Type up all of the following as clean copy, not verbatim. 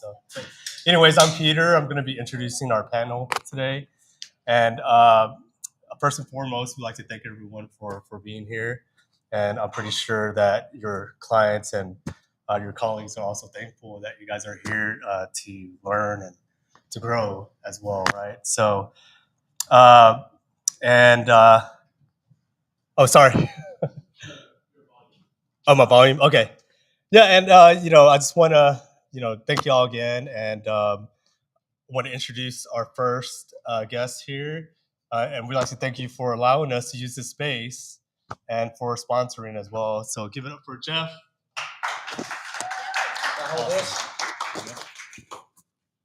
So, anyways, I'm Peter. I'm going to be introducing our panel today. And first and foremost, we'd like to thank everyone for being here. And I'm pretty sure that your clients and your colleagues are also thankful that you guys are here to learn and to grow as well, right? So, oh, sorry. Oh, my volume. Okay. Yeah, and I just want to thank you all again, and want to introduce our first guest here, and we'd like to thank you for allowing us to use this space and for sponsoring as well. So give it up for Jeff.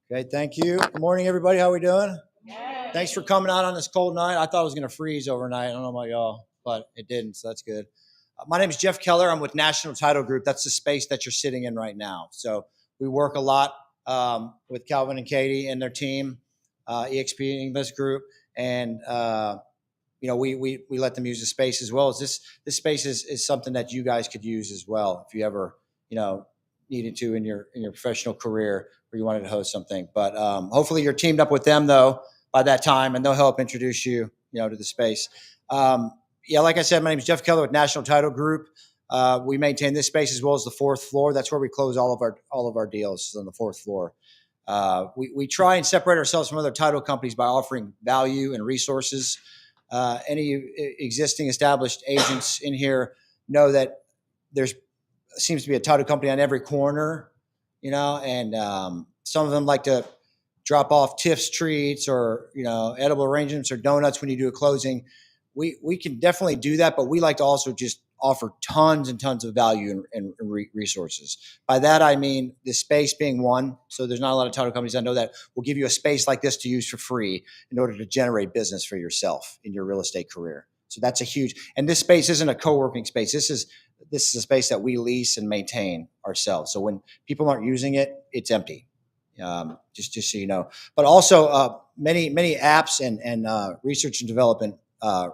Great, thank you. Good morning, everybody. How are we doing? Thanks for coming out on this cold night. I thought it was going to freeze overnight. I don't know about y'all, but it didn't, so that's good. My name is Jeff Keller. I'm with National Title Group. That's the space that you're sitting in right now. So we work a lot with Calvin and Katie and their team, EXP English Group, and we let them use the space as well as this space is something that you guys could use as well if you ever needed to in your professional career or you wanted to host something. But hopefully you're teamed up with them though by that time, and they'll help introduce you to the space. Like I said, my name is Jeff Keller with National Title Group. We maintain this space as well as the fourth floor. That's where we close all of our deals on the fourth floor. We try and separate ourselves from other title companies by offering value and resources. Any existing established agents in here know that there seems to be a title company on every corner, and some of them like to drop off Tiff's treats or edible arrangements or donuts when you do a closing. We can definitely do that, but we like to also just offer tons and tons of value and resources. By that, I mean the space being one. So there's not a lot of title companies I know that will give you a space like this to use for free in order to generate business for yourself in your real estate career. So that's a huge, and this space isn't a co-working space. This is a space that we lease and maintain ourselves. So when people aren't using it, it's empty. Just so you know, but also many apps and research and development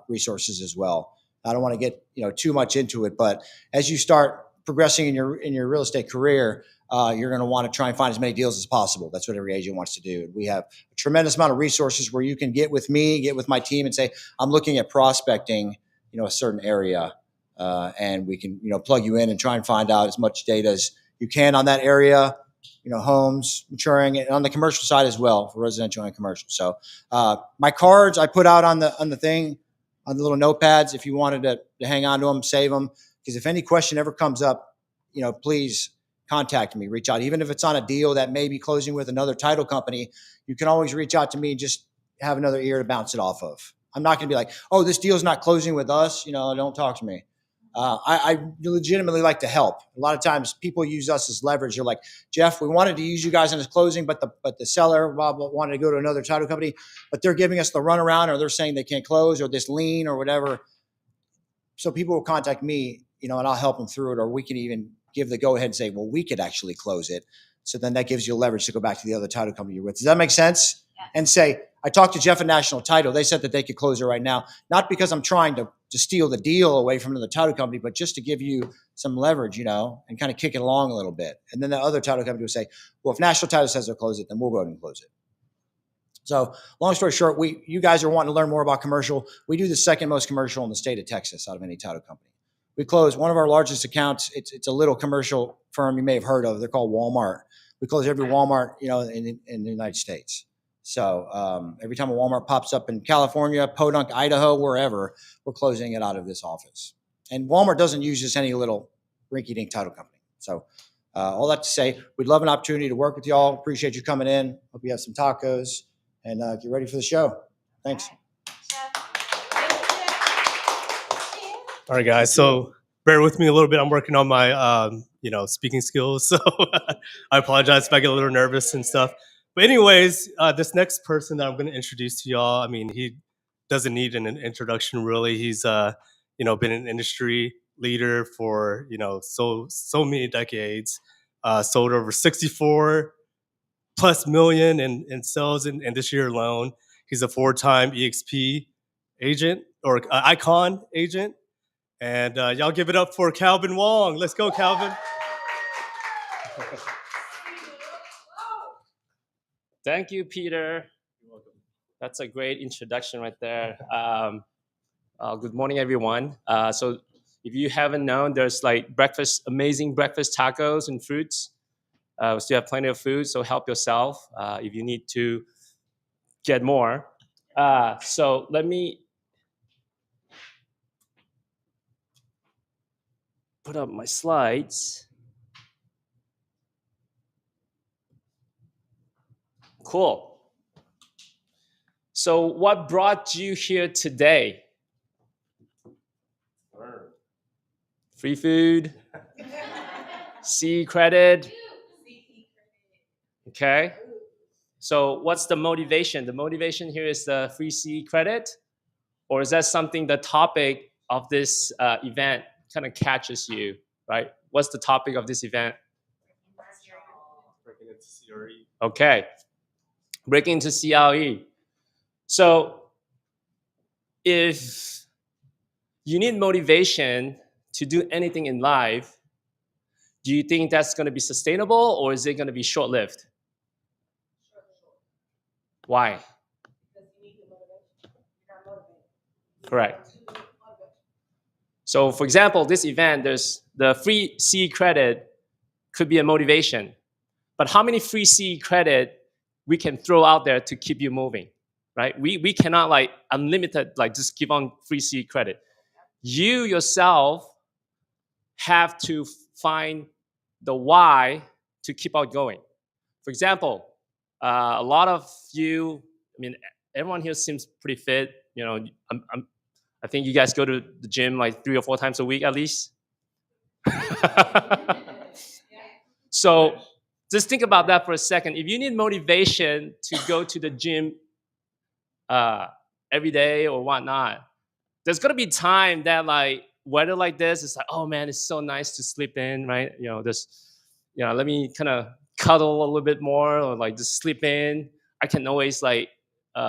resources as well. I don't want to get too much into it, but as you start progressing in your real estate career, you're going to want to try and find as many deals as possible. That's what every agent wants to do. We have a tremendous amount of resources where you can get with me, get with my team, and say, I'm looking at prospecting, a certain area, and we can plug you in and try and find out as much data as you can on that area. Homes maturing, and on the commercial side as well for residential and commercial. So my cards I put out on the thing, on the little notepads, if you wanted to hang on to them, save them. Because if any question ever comes up, please contact me, reach out. Even if it's on a deal that may be closing with another title company, you can always reach out to me and just have another ear to bounce it off of. I'm not going to be like, oh, this deal's not closing with us. Don't talk to me. I legitimately like to help. A lot of times people use us as leverage. They're like, Jeff, we wanted to use you guys in this closing, but the seller wanted to go to another title company, but they're giving us the runaround, or they're saying they can't close, or this lien or whatever. So people will contact me, and I'll help them through it, or we can even give the go ahead and say, well, we could actually close it. So then that gives you leverage to go back to the other title company you're with. Does that make sense? Yeah. And say, I talked to Jeff at National Title. They said that they could close it right now, not because I'm trying to steal the deal away from another title company, but just to give you some leverage, and kind of kick it along a little bit. And then the other title company will say, well, if National Title says they'll close it, then we'll go ahead and close it. So long story short, you guys are wanting to learn more about commercial. We do the second most commercial in the state of Texas out of any title company. We close one of our largest accounts. It's a little commercial firm you may have heard of. They're called Walmart. We close every Walmart, in the United States. So every time a Walmart pops up in California, Podunk, Idaho, wherever, we're closing it out of this office. And Walmart doesn't use just any little rinky-dink title company. So all that to say, we'd love an opportunity to work with y'all. Appreciate you coming in. Hope you have some tacos, and get ready for the show. Thanks. All right, guys. So bear with me a little bit. I'm working on my speaking skills, so I apologize if I get a little nervous and stuff. But anyways, this next person that I'm going to introduce to y'all, he doesn't need an introduction really. He's been an industry leader for so many decades. Sold over 64 plus million in sales in this year alone. He's a 4-time EXP agent or Icon agent, and y'all give it up for Calvin Wong. Let's go, Calvin. Thank you, Peter. You're welcome. That's a great introduction right there. Good morning, everyone. So if you haven't known, there's like amazing breakfast tacos and fruits. We still have plenty of food, so help yourself if you need to get more. So let me put up my slides. Cool. So what brought you here today? Free food, C credit. Okay. So what's the motivation? The motivation here is the free C credit, or is that something the topic of this event kind of catches you, right? What's the topic of this event? Breaking into CRE. Okay, breaking into CRE. So if you need motivation to do anything in life, do you think that's going to be sustainable, or is it going to be short-lived? Why? Correct. So for example, this event, there's the free C credit could be a motivation. But how many free C credit we can throw out there to keep you moving, right? We cannot like unlimited, like just give on free C credit. You yourself have to find the why to keep on going. For example, a lot of you, I mean, everyone here seems pretty fit. You know, I think you guys go to the gym like 3 or 4 times a week at least. So just think about that for a second. If you need motivation to go to the gym every day or whatnot, there's gonna be time that like weather like this, it's like, oh man, it's so nice to sleep in, right? You know, let me kind of cuddle a little bit more or like just sleep in. I can always like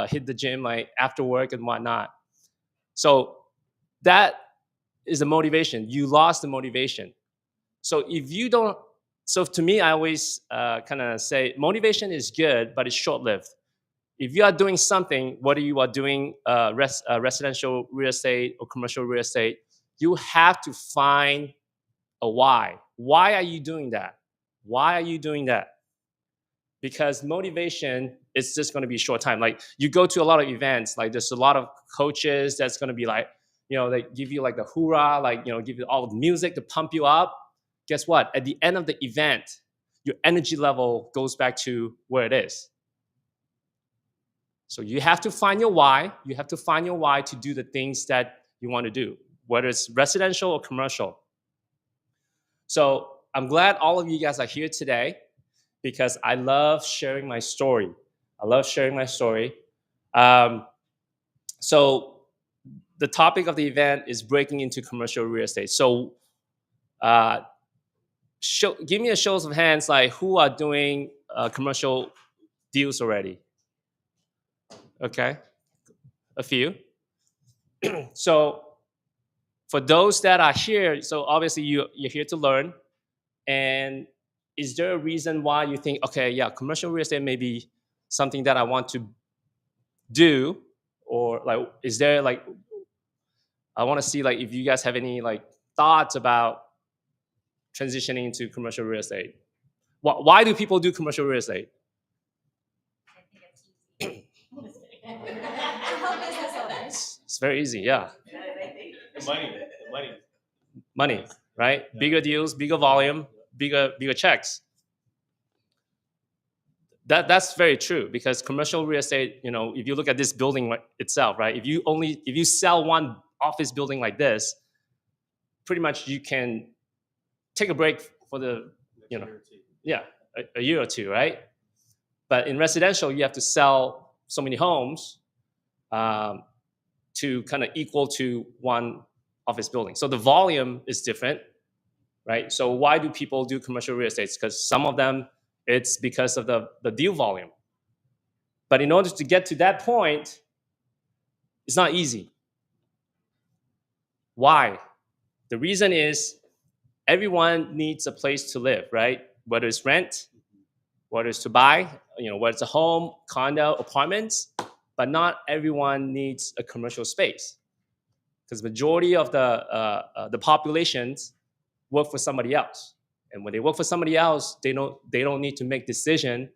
hit the gym like after work and whatnot. So that is the motivation. You lost the motivation. So if you don't, so to me, I always kind of say motivation is good, but it's short-lived. If you are doing something, whether you are doing residential real estate or commercial real estate, you have to find a why. Why are you doing that? Why are you doing that? Because motivation is just going to be short time. Like you go to a lot of events, like there's a lot of coaches that's going to be like, you know, they give you like the hoorah, like, you know, give you all the music to pump you up. Guess what? At the end of the event, your energy level goes back to where it is. So you have to find your why. You have to find your why to do the things that you want to do, whether it's residential or commercial. So I'm glad all of you guys are here today because I love sharing my story. I love sharing my story. So the topic of the event is breaking into commercial real estate. So give me a show of hands, like who are doing commercial deals already? Okay, a few. So for those that are here, so obviously you're here to learn. And is there a reason why you think, okay, yeah, commercial real estate may be something that I want to do? Or like, is there like, I want to see like if you guys have any like thoughts about transitioning into commercial real estate. Why do people do commercial real estate? It's very easy, yeah. Money, right? Yeah. Bigger deals, bigger volume, bigger checks. That's very true because commercial real estate, you know, if you look at this building itself, right? If you sell one office building like this, pretty much you can take a break for the, you know, a year or two, right? But in residential, you have to sell so many homes to kind of equal to one office building. So the volume is different, right? So why do people do commercial real estate? Because some of them, it's because of the deal volume. But in order to get to that point, it's not easy. Why? The reason is everyone needs a place to live, right? Whether it's rent, whether it's to buy, whether it's a home, condo, apartments, but not everyone needs a commercial space because majority of the populations work for somebody else, and when they work for somebody else, they don't need to make decision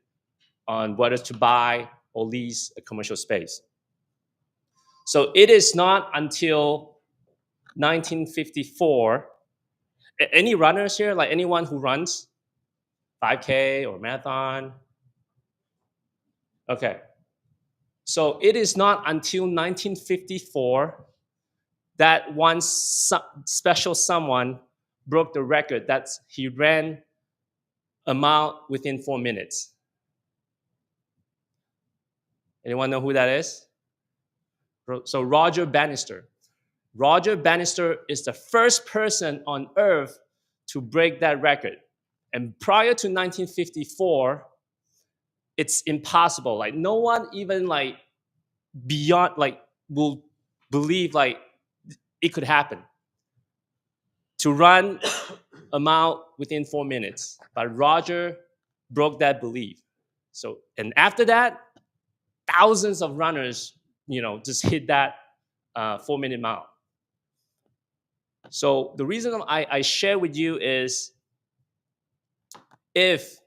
on whether to buy or lease a commercial space. So it is not until 1954. Any runners here? Like anyone who runs 5K or marathon? Okay. So it is not until 1954 that one special someone broke the record. That's he ran a mile within 4 minutes. Anyone know who that is? So Roger Bannister. Roger Bannister is the first person on earth to break that record. And prior to 1954, it's impossible. Like no one even like beyond like will believe like it could happen to run a mile within 4 minutes. But Roger broke that belief. So, and after that, thousands of runners, just hit that 4-minute mile. So the reason I share with you is if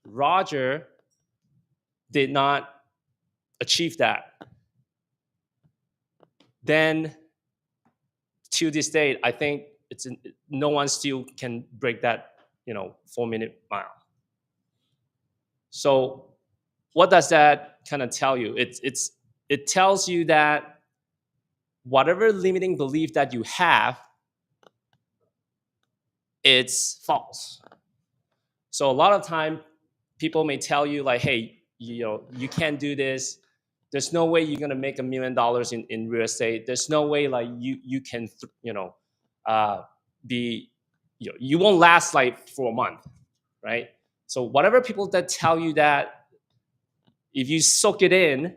Roger did not achieve that, then to this date, I think no one still can break that 4-minute mile. So what does that kind of tell you? It tells you that whatever limiting belief that you have, it's false. So a lot of time people may tell you like, hey, you can't do this. There's no way you're gonna make $1 million in real estate. There's no way like you can be you won't last like for a month, right? So whatever people that tell you that, if you soak it in,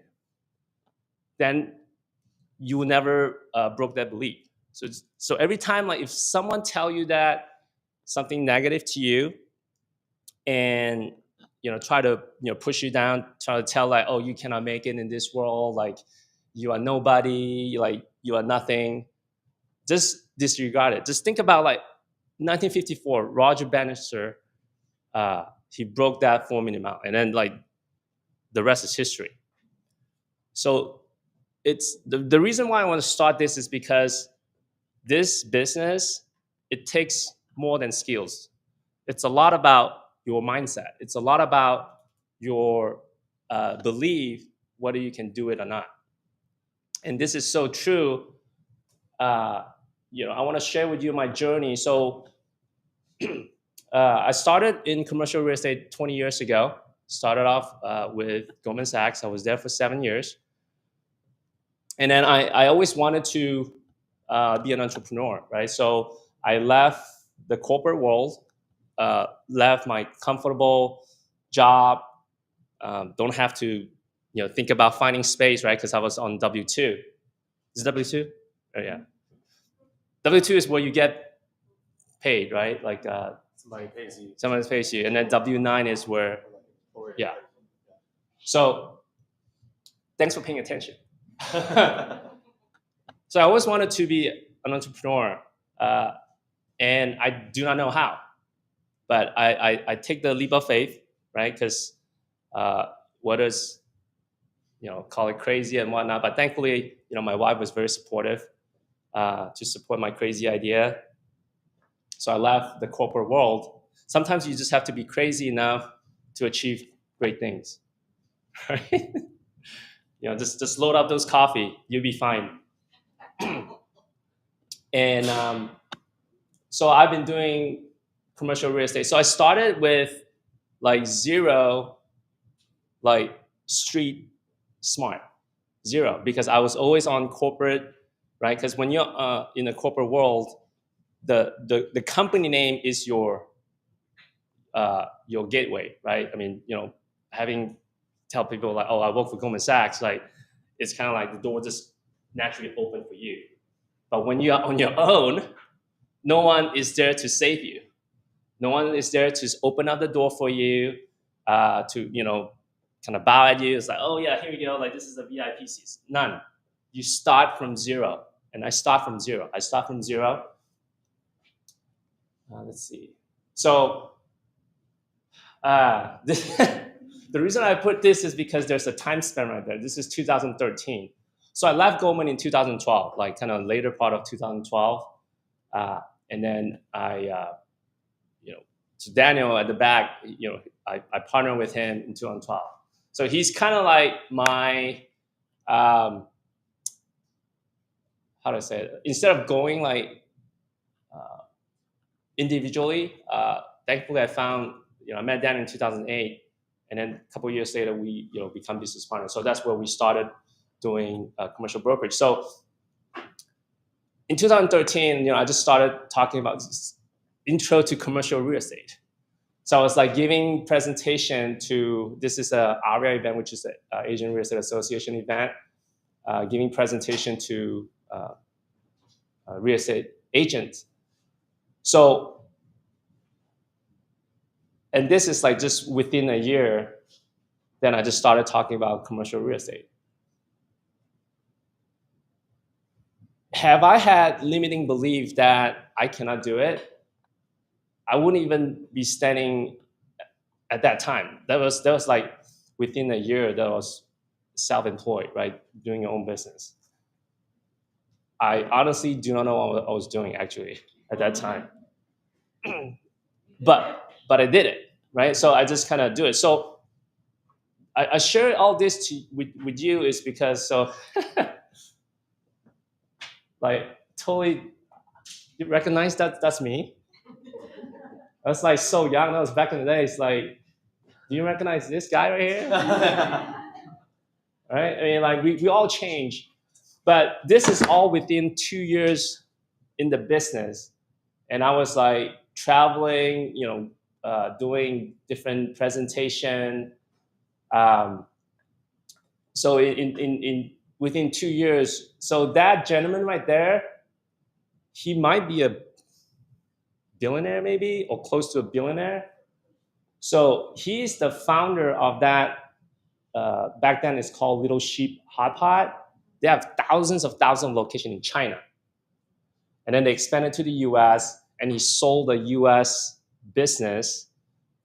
then you will never broke that belief. So every time like if someone tell you that something negative to you, and try to push you down, try to tell like, oh, you cannot make it in this world, like you are nobody, like you are nothing, just disregard it. Just think about like 1954, Roger Bannister, he broke that 4-minute mile, and then like the rest is history. So it's the reason why I want to start this is because this business, it takes more than skills. It's a lot about your mindset. It's a lot about your belief, whether you can do it or not. And this is so true. I want to share with you my journey. So I started in commercial real estate 20 years ago. Started off with Goldman Sachs. I was there for 7 years. And then I always wanted to be an entrepreneur, right? So I left the corporate world, left my comfortable job, don't have to think about finding space, right? Because I was on W-2. Is it W-2? Oh, yeah. W-2 is where you get paid, right? Like Somebody pays you. someone pays you. And then W-9 is where, yeah. So thanks for paying attention. So I always wanted to be an entrepreneur, and I do not know how. But I take the leap of faith, right? Because what is, call it crazy and whatnot. But thankfully, my wife was very supportive to support my crazy idea. So I left the corporate world. Sometimes you just have to be crazy enough to achieve great things, right? Just load up those coffee, you'll be fine. And so I've been doing commercial real estate. So I started with like zero, like street smart, zero, because I was always on corporate, right? Because when you're in the corporate world, the company name is your gateway, right? I mean, having tell people like, oh, I work for Goldman Sachs, like it's kind of like the door just naturally open for you. But when you are on your own, no one is there to save you. No one is there to open up the door for you. to kind of bow at you. It's like, oh yeah, here we go. Like this is a VIP seat. None. You start from zero, and I start from zero. Let's see. So the reason I put this is because there's a time span right there. This is 2013. So I left Goldman in 2012, like kind of later part of 2012, and then so Daniel at the back, I partnered with him in 2012. So he's kind of like my, how do I say it? Instead of going like individually, thankfully I found, I met Dan in 2008, and then a couple of years later we, become business partners. So that's where we started doing commercial brokerage. So in 2013, I just started talking about intro to commercial real estate. So I was like giving presentation to, this is a ARIA event, which is an Asian Real Estate Association event, giving presentation to real estate agents. So, and this is like just within a year, then I just started talking about commercial real estate. Have I had limiting belief that I cannot do it? I wouldn't even be standing at that time. That was like within a year that was self-employed, right? Doing your own business. I honestly do not know what I was doing actually at that time. but I did it, right? So I just kind of do it. So I share all this with you is because like totally you recognize that's me. I was like so young. That was back in the day. It's like, do you recognize this guy right here? Right? I mean, like we all change, but this is all within 2 years in the business, and I was like traveling, doing different presentation. So in within 2 years, so that gentleman right there, he might be a billionaire maybe, or close to a billionaire. So he's the founder of that. Back then it's called Little Sheep Hot Pot. They have thousands of locations in China. And then they expanded to the US, and he sold the US business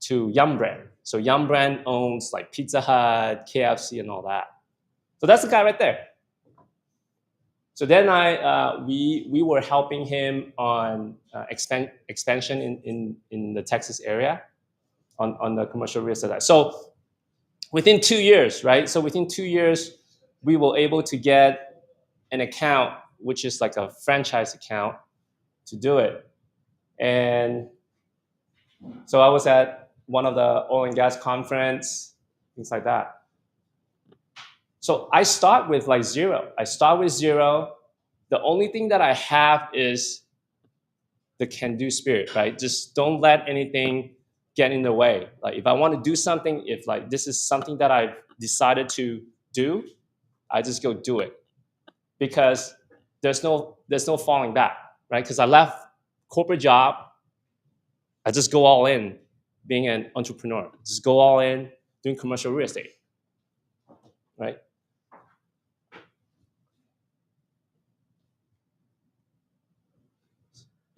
to Yum Brand. So Yum Brand owns like Pizza Hut, KFC, and all that. So that's the guy right there. So then we were helping him on expansion in the Texas area on the commercial real estate side. So within 2 years, right? So within 2 years, we were able to get an account, which is like a franchise account, to do it. And so I was at one of the oil and gas conference, things like that. So I start with like zero. The only thing that I have is the can-do spirit, right? Just don't let anything get in the way. Like if I want to do something, if like this is something that I've decided to do, I just go do it, because there's no falling back, right? Because I left corporate job, I just go all in being an entrepreneur. Just go all in doing commercial real estate, right?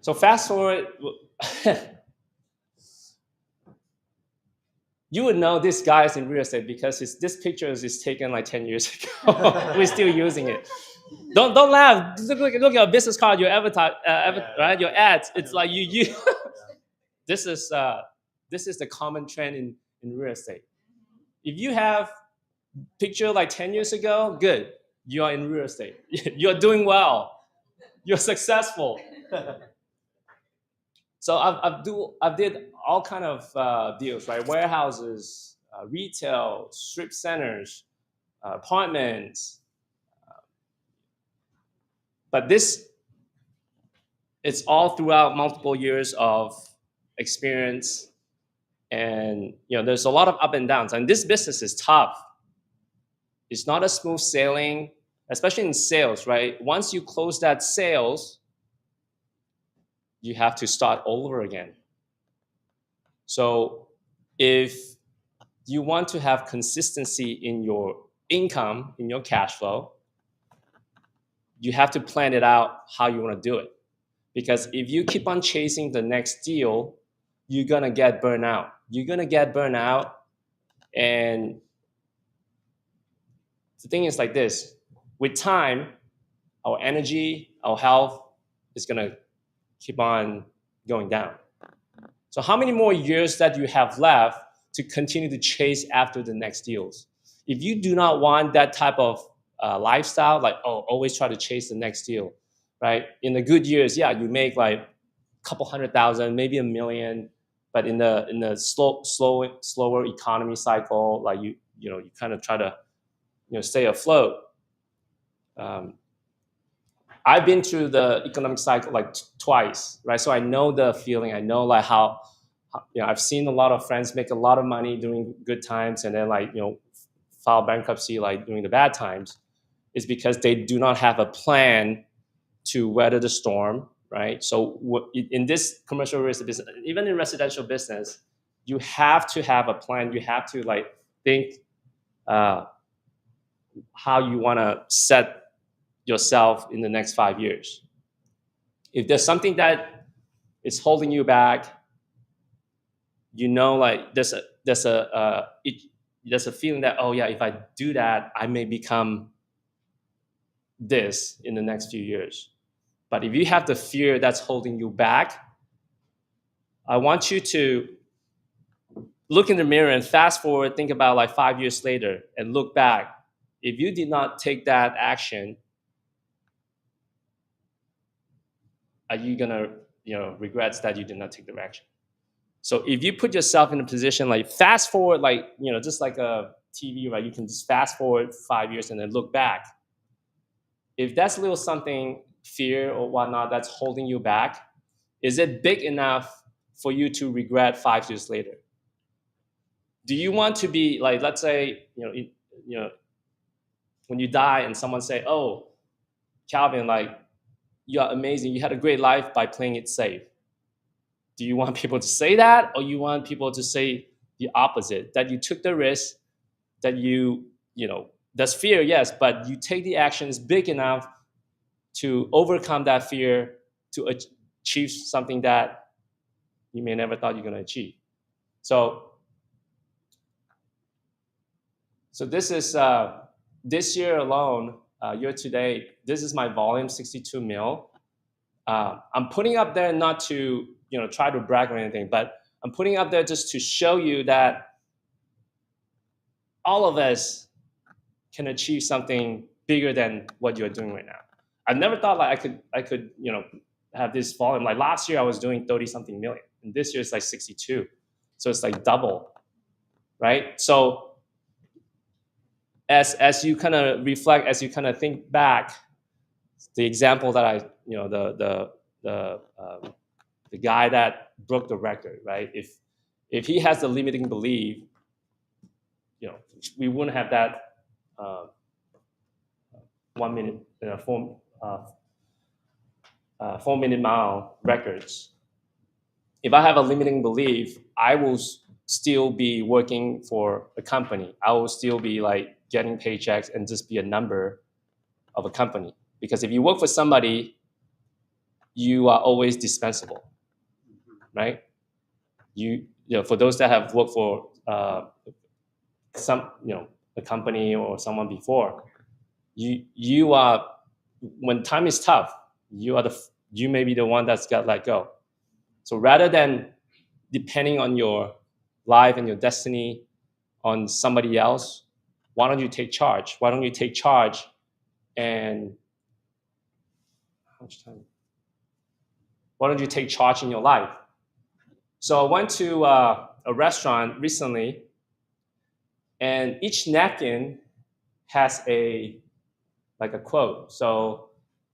So fast forward, you would know this guy is in real estate because this picture is taken like 10 years ago. We're still using it. Don't laugh. Look at your business card, your avatar, right? Your ads. It's like you. This is the common trend in real estate. If you have picture like 10 years ago, good. You are in real estate. You're doing well. You're successful. So I did all kind of deals, right? Warehouses, retail, strip centers, apartments. But it's all throughout multiple years of experience, and there's a lot of up and downs. And this business is tough. It's not a smooth sailing, especially in sales, right? Once you close that sales, you have to start all over again. So if you want to have consistency in your income, in your cash flow. You have to plan it out how you want to do it. Because if you keep on chasing the next deal, you're going to get burned out. You're going to get burned out. And the thing is like this, with time, our energy, our health is going to keep on going down. So how many more years that you have left to continue to chase after the next deals? If you do not want that type of lifestyle, like, oh, always try to chase the next deal, right? In the good years, yeah, you make like a couple 100,000, maybe $1 million, but in the slower economy cycle, like you kind of try to stay afloat. I've been through the economic cycle like twice, right? So I know the feeling. I know like how I've seen a lot of friends make a lot of money during good times and then file bankruptcy like during the bad times. Is because they do not have a plan to weather the storm, right? So in this commercial real estate business, even in residential business, you have to have a plan. You have to think how you want to set yourself in the next 5 years. If there's something that is holding you back, there's a feeling that, oh yeah, if I do that, I may become this in the next few years. But if you have the fear that's holding you back, I want you to look in the mirror and fast forward, think about 5 years later and look back. If you did not take that action, are you gonna regret that you did not take the action? So if you put yourself in a position fast forward, just like a TV, right? You can just fast forward 5 years and then look back. If that's a little something, fear or whatnot, that's holding you back, is it big enough for you to regret 5 years later? Do you want to be let's say, when you die and someone say, oh, Calvin, you're amazing. You had a great life by playing it safe. Do you want people to say that, or you want people to say the opposite, that you took the risk, that there's fear, yes, but you take the actions big enough to overcome that fear to achieve something that you may never thought you're going to achieve. So this is this year alone, year to date, this is my volume, 62 mil. I'm putting up there not to try to brag or anything, but I'm putting up there just to show you that all of us can achieve something bigger than what you're doing right now. I never thought I could have this volume. Last year I was doing 30 something million, and this year it's 62, so it's double, right? So as you kind of reflect, as you kind of think back, the example that I the guy that broke the record, right? If he has the limiting belief, we wouldn't have that 1 minute, 4 minute mile records. If I have a limiting belief, I will still be working for a company. I will still be getting paychecks and just be a number of a company. Because if you work for somebody, you are always dispensable, right? For those that have worked for a company or someone before, you are, when time is tough, you may be the one that's got let go. So rather than depending on your life and your destiny on somebody else, why don't you take charge? Why don't you take charge and how much time? Why don't you take charge in your life? So I went to a restaurant recently, and each napkin has a quote. So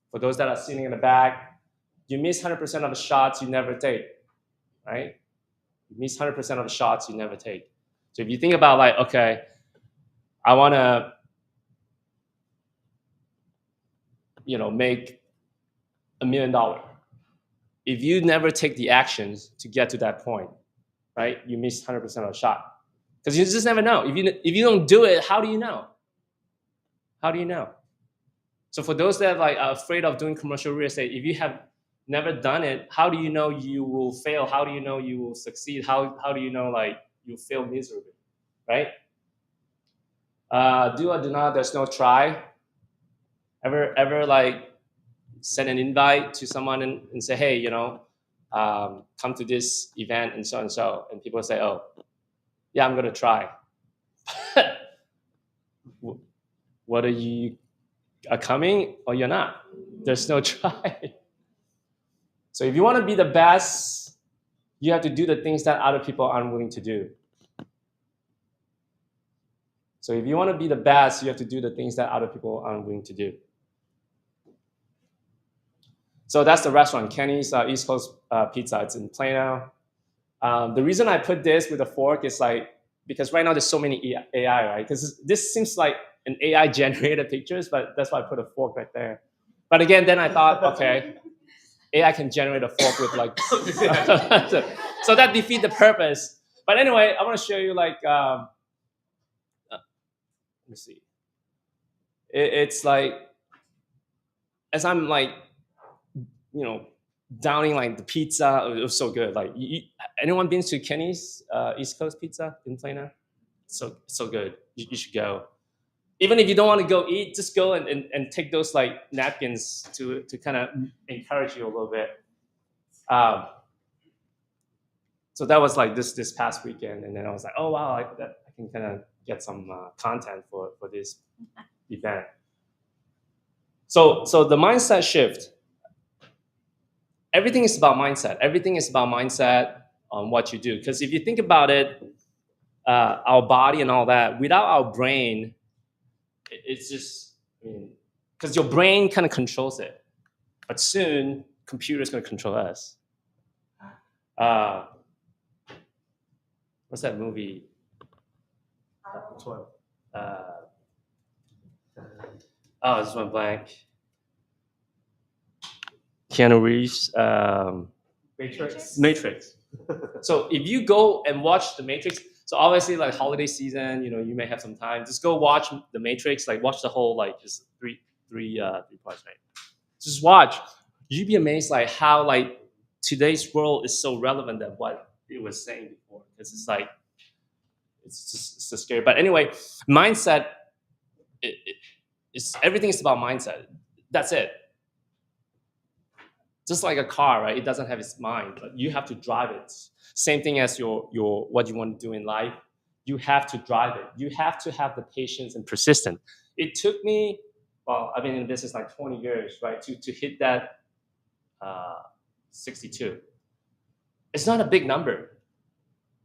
for those that are sitting in the back, you miss 100% of the shots you never take, right? You miss 100% of the shots you never take. So if you think about okay, I want to, make $1 million. If you never take the actions to get to that point, right, you miss 100% of the shot. Because you just never know. If you don't do it, how do you know? How do you know? So for those that like are afraid of doing commercial real estate, if you have never done it, how do you know you will fail? How do you know you will succeed? How do you know like you fail miserably, right? Do or do not. There's no try. Ever like send an invite to someone and say, hey, come to this event and so, and people say, oh, yeah, I'm gonna try. Whether you are coming or you're not, there's no try. So if you want to be the best, you have to do the things that other people aren't willing to do. So if you want to be the best, you have to do the things that other people aren't willing to do. So that's the restaurant, Kenny's East Coast Pizza. It's in Plano. The reason I put this with a fork is like, because right now there's so many AI, right? Because this seems like an AI generated pictures, but that's why I put a fork right there. But again, then I thought, okay, AI can generate a fork with like, so that defeats the purpose. But anyway, I want to show you like, let me see. It's like, as I'm like, downing like the pizza, it was so good. Like, anyone been to Kenny's East Coast Pizza in Plano? So good. You should go. Even if you don't want to go eat, just go and take those like napkins to kind of encourage you a little bit. So that was like this past weekend, and then I was like, oh wow, I can kind of get some content for this event. So the mindset shift. Everything is about mindset. Everything is about mindset on what you do. Because if you think about it, our body and all that, without our brain, it's just, because your brain kind of controls it. But soon, computer's going to control us. What's that movie? Which one? This one blank. Keanu Reeves. Matrix. So if you go and watch The Matrix, so obviously like holiday season, you may have some time. Just go watch The Matrix. Like watch the whole like just three parts, right? Just watch. You'd be amazed like how like today's world is so relevant than what it was saying before. Because it's like it's just scary. But anyway, mindset. It's everything is about mindset. That's it. Just like a car, right? It doesn't have its mind, but you have to drive it. Same thing as your what you want to do in life. You have to drive it. You have to have the patience and persistence. It took me, well, I've been in business like 20 years, right, to hit that 62. It's not a big number.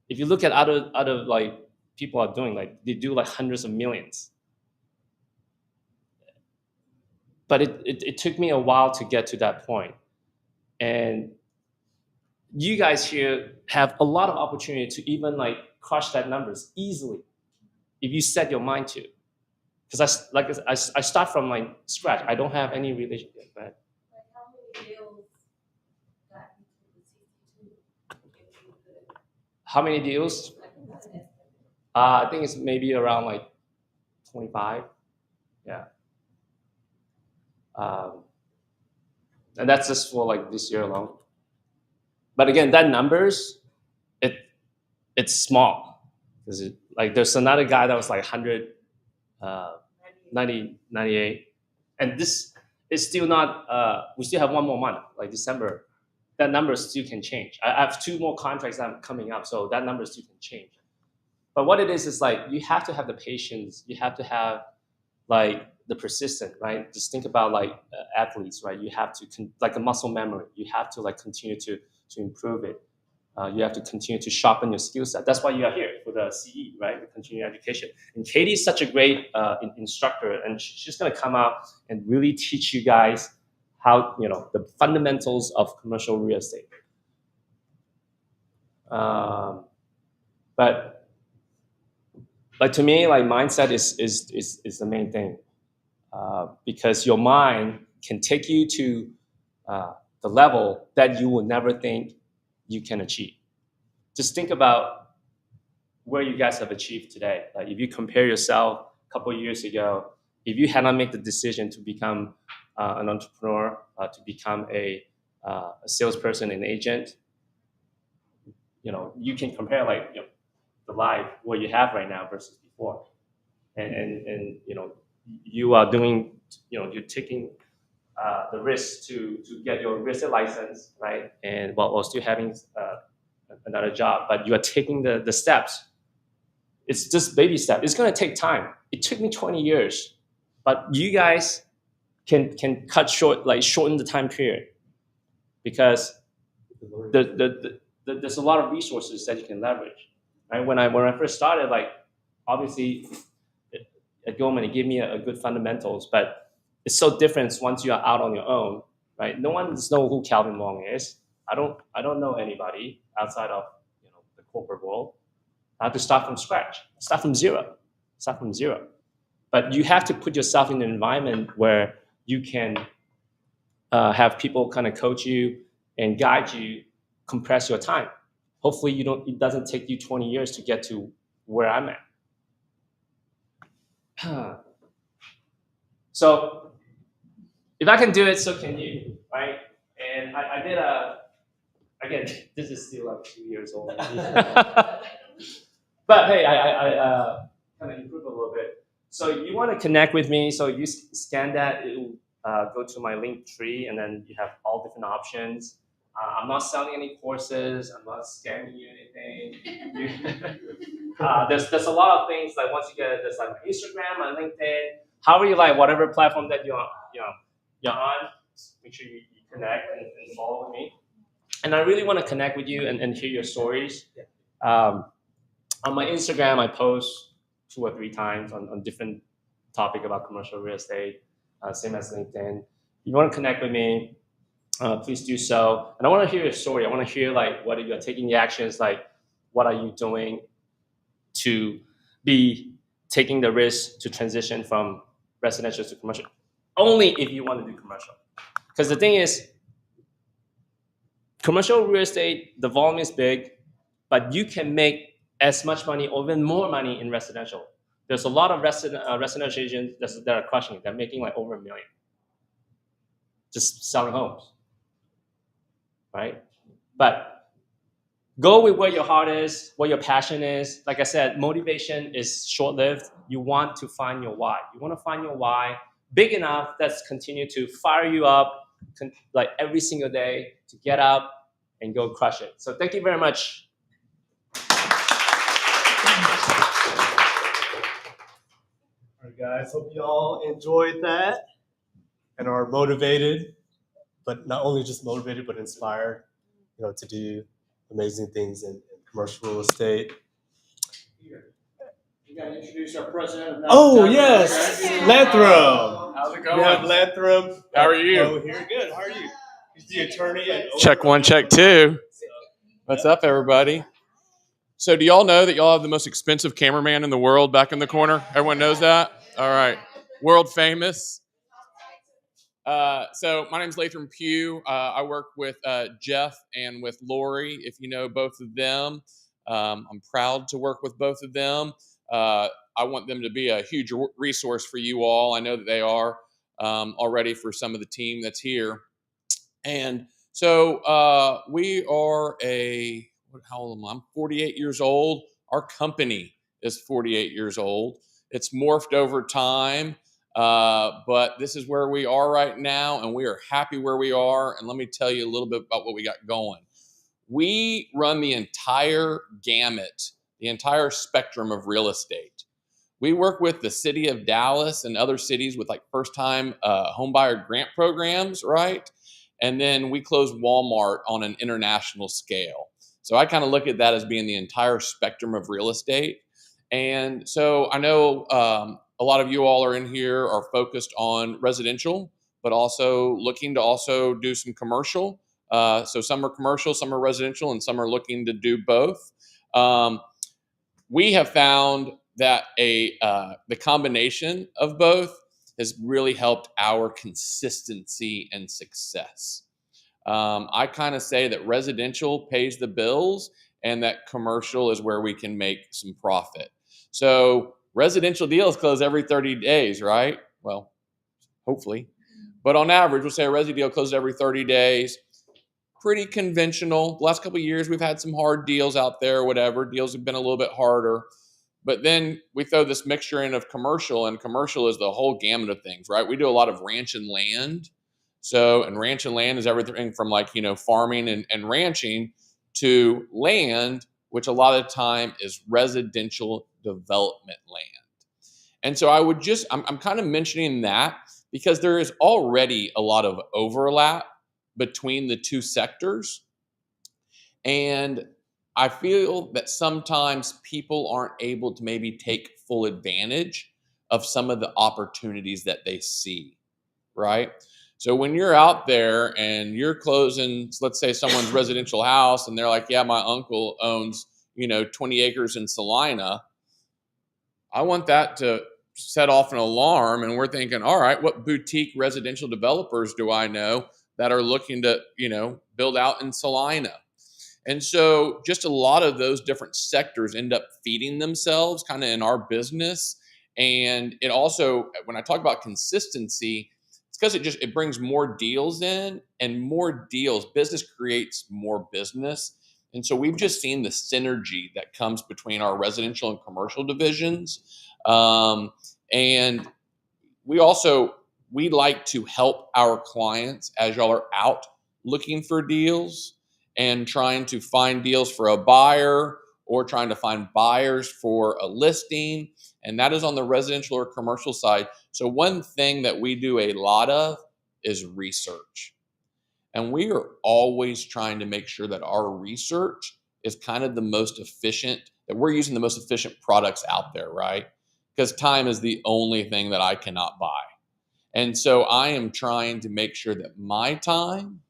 If you look at other like people are doing, like they do like hundreds of millions. But it took me a while to get to that point. And you guys here have a lot of opportunity to even like crush that numbers easily if you set your mind to. Because I start from like scratch. I don't have any relationship. But how many deals? I think it's maybe around like 25. Yeah. And that's just for like this year alone. But again, that numbers, it's small. Like there's another guy that was like 100, 90, 98. And this is still not, we still have one more month, like December. That number still can change. I have 2 more contracts that are coming up, so that number still can change. But what it is like you have to have the patience. You have to have like the persistence, right? Just think about like athletes, right? You have to like a muscle memory. You have to like continue to improve it. You have to continue to sharpen your skill set. That's why you are here for the CE, right? The continuing education. And Katie is such a great instructor, and she's going to come out and really teach you guys how, the fundamentals of commercial real estate. But like to me, like mindset is the main thing, because your mind can take you to the level that you will never think you can achieve. Just think about where you guys have achieved today. Like if you compare yourself a couple of years ago, if you had not made the decision to become an entrepreneur, to become a salesperson, an agent, you can compare like the life what you have right now versus before, and you are doing, you're taking the risk to get your real estate license, right? And while still having another job, but you are taking the steps. It's just baby step. It's gonna take time. It took me 20 years, but you guys can cut short, like shorten the time period, because there's a lot of resources that you can leverage. Right? When I first started, like obviously at Goldman, it gave me a good fundamentals, but it's so different once you are out on your own, right? No one knows who Calvin Long is. I don't know anybody outside of the corporate world. I have to start from scratch, start from zero. But you have to put yourself in an environment where you can have people kind of coach you and guide you, compress your time. Hopefully, it doesn't take you 20 years to get to where I'm at. So if I can do it, so can you, right? And I did again, this is still like 2 years old. But hey, I kind of improved a little bit. So you want to connect with me, so you scan that, it will go to my link tree, and then you have all different options. I'm not selling any courses. I'm not scamming you anything. There's a lot of things, like once you get it, there's like my Instagram, my LinkedIn, however you like, whatever platform that you're on, make sure you connect and follow with me. And I really want to connect with you and hear your stories. On my Instagram, I post 2 or 3 times on different topic about commercial real estate, same as LinkedIn. If you want to connect with me, please do so. And I want to hear your story. I want to hear like whether you're taking the actions, like what are you doing to be taking the risk to transition from residential to commercial. Only if you want to do commercial. Because the thing is, commercial real estate, the volume is big, but you can make as much money or even more money in residential. There's a lot of residential agents that are crushing it. They're making like over $1 million just selling homes, right? But go with where your heart is, what your passion is. Like I said, motivation is short-lived. You want to find your why. You want to find your why big enough that's continue to fire you up like every single day to get up and go crush it. So thank you very much. All right, guys. Hope you all enjoyed that and are motivated, but not only just motivated, but inspired, to do amazing things in commercial real estate. You got to introduce our president of Oh, yes, Lanthram. How's it We going? have Lanthram. How are you? Oh, here, good. How are you? He's the attorney. And Check 1, check 2. What's up, everybody? So do y'all know that y'all have the most expensive cameraman in the world back in the corner? Everyone knows that? All right. World famous. So my name's Latham Pugh. I work with Jeff and with Lori, if you know both of them. I'm proud to work with both of them. I want them to be a huge resource for you all. I know that they are already for some of the team that's here. And so we are how old am I? I'm 48 years old. Our company is 48 years old. It's morphed over time, but this is where we are right now, and we are happy where we are. And let me tell you a little bit about what we got going. We run the entire gamut, the entire spectrum of real estate. We work with the city of Dallas and other cities with like first-time homebuyer grant programs, right? And then we close Walmart on an international scale. So I kind of look at that as being the entire spectrum of real estate. And so I know a lot of you all are in here are focused on residential, but also looking to also do some commercial. So some are commercial, some are residential, and some are looking to do both. We have found that the combination of both has really helped our consistency and success. I kind of say that residential pays the bills and that commercial is where we can make some profit. So residential deals close every 30 days, right? Well, hopefully. But on average, we'll say a resi deal closes every 30 days. Pretty conventional. The last couple of years, we've had some hard deals out there, whatever. Deals have been a little bit harder. But then we throw this mixture in of commercial, and commercial is the whole gamut of things, right? We do a lot of ranch and land. So, and ranch and land is everything from like, farming and ranching to land, which a lot of the time is residential development land. And so I'm kind of mentioning that because there is already a lot of overlap between the two sectors. And I feel that sometimes people aren't able to maybe take full advantage of some of the opportunities that they see, right? So when you're out there and you're closing, let's say someone's residential house and they're like, yeah, my uncle owns, 20 acres in Salina. I want that to set off an alarm. And we're thinking, all right, what boutique residential developers do I know that are looking to, build out in Salina? And so just a lot of those different sectors end up feeding themselves kind of in our business. And it also, when I talk about consistency, it's because it brings more deals in, and more deals, business creates more business. And so we've just seen the synergy that comes between our residential and commercial divisions. And we like to help our clients as y'all are out looking for deals and trying to find deals for a buyer or trying to find buyers for a listing. And that is on the residential or commercial side. So one thing that we do a lot of is research. And we are always trying to make sure that our research is kind of the most efficient, that we're using the most efficient products out there, right? Because time is the only thing that I cannot buy. And so I am trying to make sure that my time,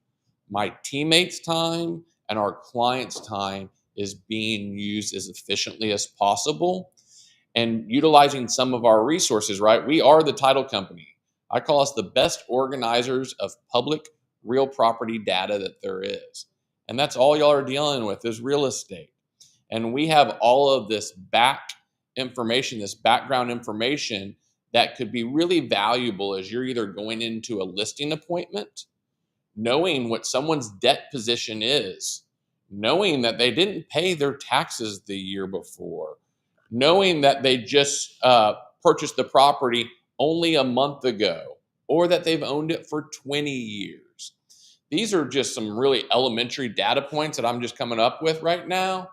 my teammates' time, and our clients' time is being used as efficiently as possible and utilizing some of our resources, right? We are the title company. I call us the best organizers of public real property data that there is. And that's all y'all are dealing with is real estate. And we have all of this this background information that could be really valuable as you're either going into a listing appointment, knowing what someone's debt position is, knowing that they didn't pay their taxes the year before, knowing that they just purchased the property only a month ago, or that they've owned it for 20 years. These are just some really elementary data points that I'm just coming up with right now.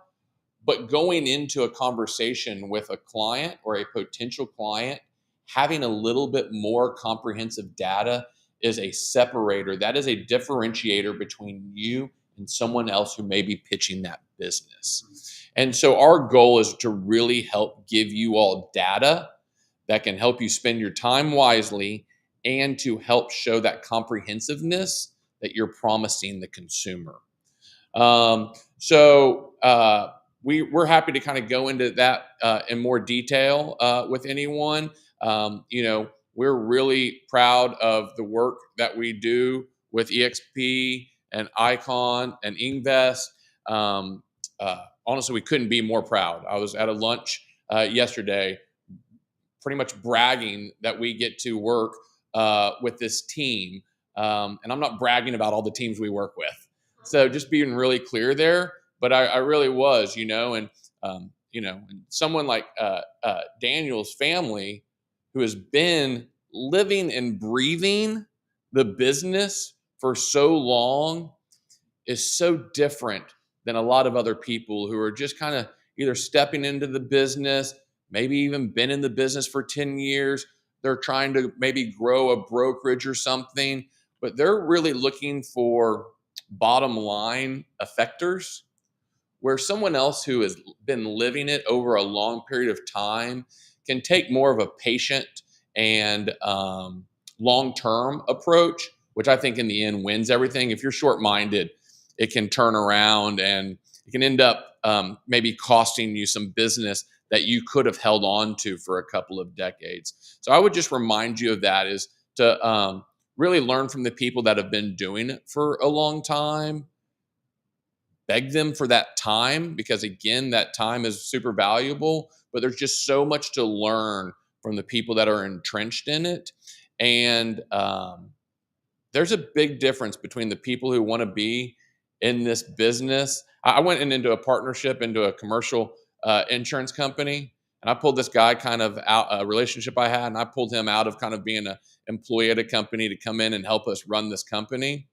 But going into a conversation with a client or a potential client, having a little bit more comprehensive data is a separator. That is a differentiator between you and someone else who may be pitching that business. And so our goal is to really help give you all data that can help you spend your time wisely and to help show that comprehensiveness that you're promising the consumer. We're happy to kind of go into that in more detail with anyone. We're really proud of the work that we do with EXP and Icon and Invest. Honestly, we couldn't be more proud. I was at a lunch yesterday, pretty much bragging that we get to work with this team. And I'm not bragging about all the teams we work with. So just being really clear there, but I really was, and someone like Daniel's family, who has been living and breathing the business for so long, is so different than a lot of other people who are just kind of either stepping into the business, maybe even been in the business for 10 years. They're trying to maybe grow a brokerage or something, but they're really looking for bottom line effectors, where someone else who has been living it over a long period of time can take more of a patient and long-term approach, which I think in the end wins everything. If you're short-minded, it can turn around and it can end up maybe costing you some business that you could have held on to for a couple of decades. So I would just remind you of that, is to really learn from the people that have been doing it for a long time. beg them for that time, because again, that time is super valuable, but there's just so much to learn from the people that are entrenched in it. And there's a big difference between the people who want to be in this business. I went into a partnership, into a commercial insurance company, and I pulled this guy kind of out, a relationship I had, and I pulled him out of kind of being an employee at a company to come in and help us run this company.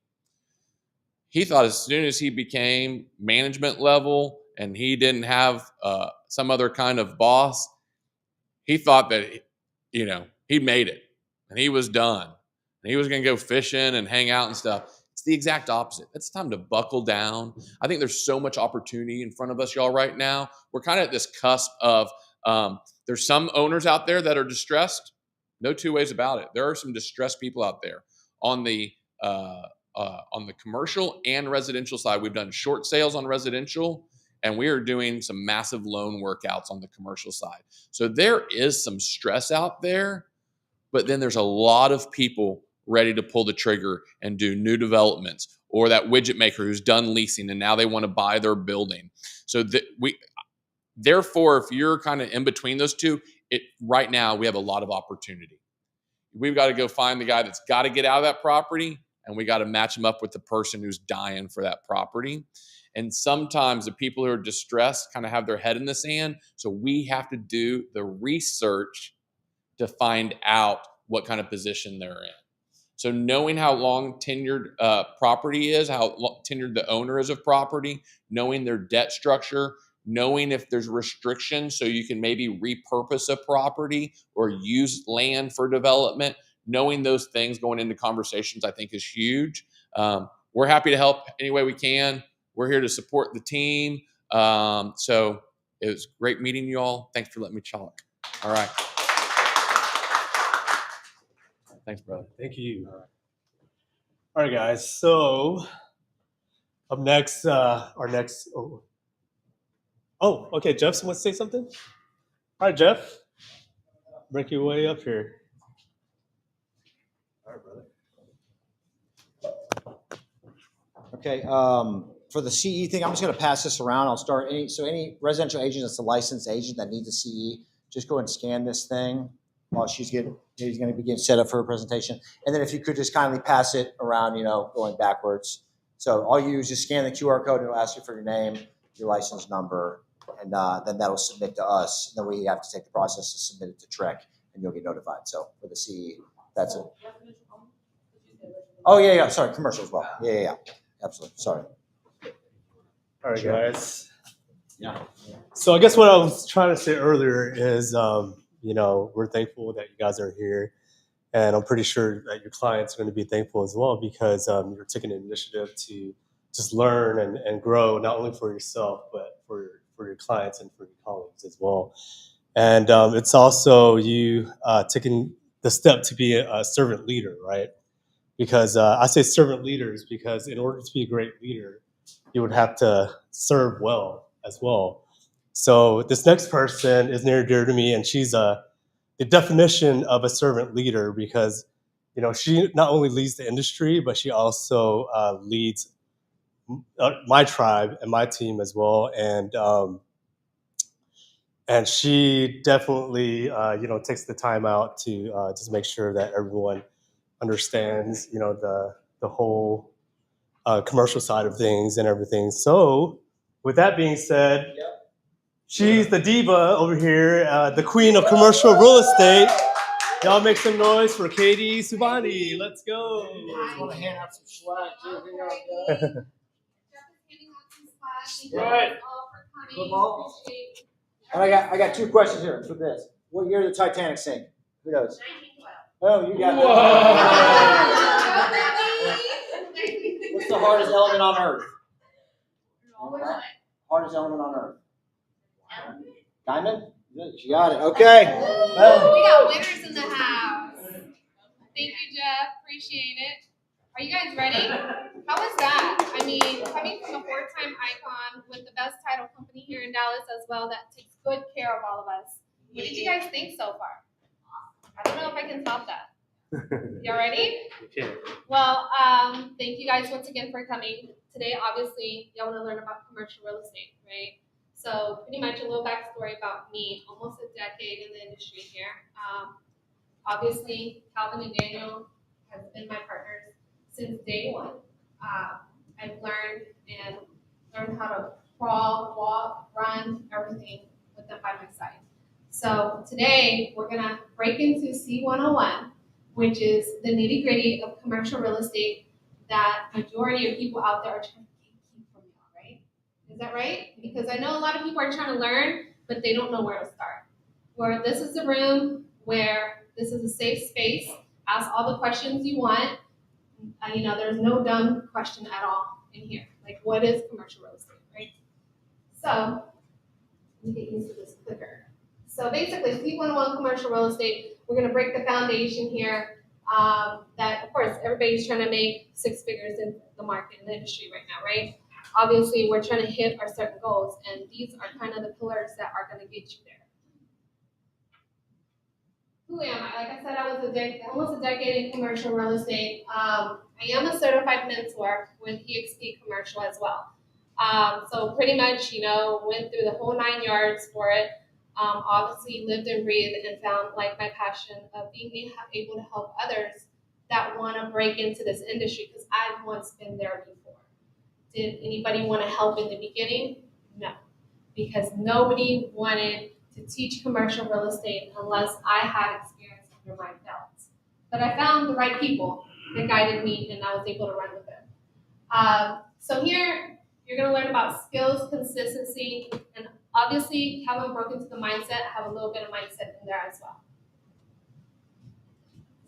He thought as soon as he became management level and he didn't have some other kind of boss, he thought that, he made it and he was done and he was going to go fishing and hang out and stuff. It's the exact opposite. It's time to buckle down. I think there's so much opportunity in front of us, y'all, right now. We're kind of at this cusp of there's some owners out there that are distressed. No two ways about it. There are some distressed people out there on the commercial and residential side. We've done short sales on residential, and we are doing some massive loan workouts on the commercial side. So there is some stress out there, but then there's a lot of people ready to pull the trigger and do new developments, or that widget maker who's done leasing and now they want to buy their building. So therefore, if you're kind of in between those two, right now we have a lot of opportunity. We've got to go find the guy that's got to get out of that property, and we got to match him up with the person who's dying for that property. And sometimes the people who are distressed kind of have their head in the sand. So we have to do the research to find out what kind of position they're in. So knowing how long tenured property is, how tenured the owner is of property, knowing their debt structure, knowing if there's restrictions so you can maybe repurpose a property or use land for development, knowing those things going into conversations, I think is huge. We're happy to help any way we can. We're here to support the team. So it was great meeting you all. Thanks for letting me talk. All right. Thanks, brother. Thank you. All right, guys. So up next, okay, Jeff wants to say something? All right, Jeff. Break your way up here. All right, brother. Okay. For the CE thing, I'm just going to pass this around. I'll start. Any residential agent that's a licensed agent that needs a CE, just go ahead and scan this thing while he's going to begin set up for a presentation. And then if you could just kindly pass it around, going backwards. So all you do is just scan the QR code. It'll ask you for your name, your license number, and then that'll submit to us. And then we have to take the process to submit it to Trek, and you'll get notified. So for the CE, that's it. Oh, yeah. Sorry, commercial as well. Yeah. Absolutely. Sorry. All right, guys. Yeah. So I guess what I was trying to say earlier is, we're thankful that you guys are here. And I'm pretty sure that your clients are going to be thankful as well, because you're taking an initiative to just learn and grow, not only for yourself, but for your clients and for your colleagues as well. And it's also you taking the step to be a servant leader, right? Because I say servant leaders because in order to be a great leader, you would have to serve well as well. So this next person is near and dear to me, and she's the definition of a servant leader, because she not only leads the industry, but she also leads my tribe and my team as well. And she definitely takes the time out to just make sure that everyone understands the whole commercial side of things and everything. So with that being said, she's the diva over here, the queen of commercial real estate. Y'all make some noise for Katie Subani. Let's go. I want to hand out some swag too. Right. Football. And I got two questions here for this. What year did the Titanic sink? Who knows? 1912. Oh, you got that. What's the hardest element on Earth? Hardest element on Earth? Diamond? She got it. Okay. We got winners in the house. Thank you, Jeff. Appreciate it. Are you guys ready? How was that? I mean, coming from a four-time icon with the best title company here in Dallas as well, that takes good care of all of us. What did you guys think so far? I don't know if I can top that. Y'all ready? Okay. Well, thank you guys once again for coming. Today, obviously, y'all want to learn about commercial real estate, right? So pretty much a little backstory about me, almost a decade in the industry here. Obviously, Calvin and Daniel have been my partners since day one. I've learned how to crawl, walk, run, everything with them by my side. So today we're gonna break into C101, which is the nitty gritty of commercial real estate that majority of people out there are trying to keep from y'all, right? Is that right? Because I know a lot of people are trying to learn, but they don't know where to start. Where this is a room where this is a safe space. Ask all the questions you want. There's no dumb question at all in here. Like, what is commercial real estate, right? So, let me get used to this clicker. So basically, C101 commercial real estate, we're going to break the foundation here. That, of course, everybody's trying to make six figures in the market, in the industry right now, right? Obviously, we're trying to hit our certain goals, and these are kind of the pillars that are going to get you there. Who am I? Like I said, I was almost a decade in commercial real estate. I am a certified mentor with EXP Commercial as well. So pretty much, went through the whole 9 yards for it. Obviously lived and breathed and found like my passion of being able to help others that want to break into this industry, because I've once been there before. Did anybody want to help in the beginning? No, because nobody wanted to teach commercial real estate unless I had experience under my belt. But I found the right people that guided me, and I was able to run with them. So here, you're going to learn about skills, consistency, and obviously, having broken into the mindset, have a little bit of mindset in there as well.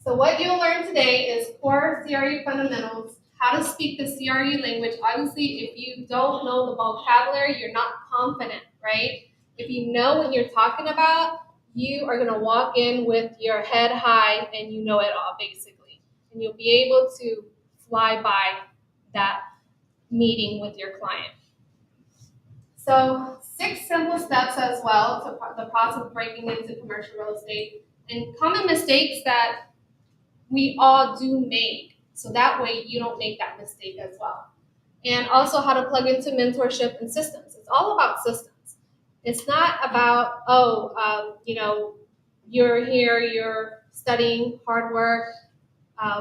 So what you'll learn today is core CRE fundamentals, how to speak the CRE language. Obviously, if you don't know the vocabulary, you're not confident, right? If you know what you're talking about, you are going to walk in with your head high and you know it all, basically. And you'll be able to fly by that meeting with your client. So 6 simple steps as well to the process of breaking into commercial real estate, and common mistakes that we all do make. So that way you don't make that mistake as well. And also how to plug into mentorship and systems. It's all about systems. It's not about, you're here, you're studying, hard work,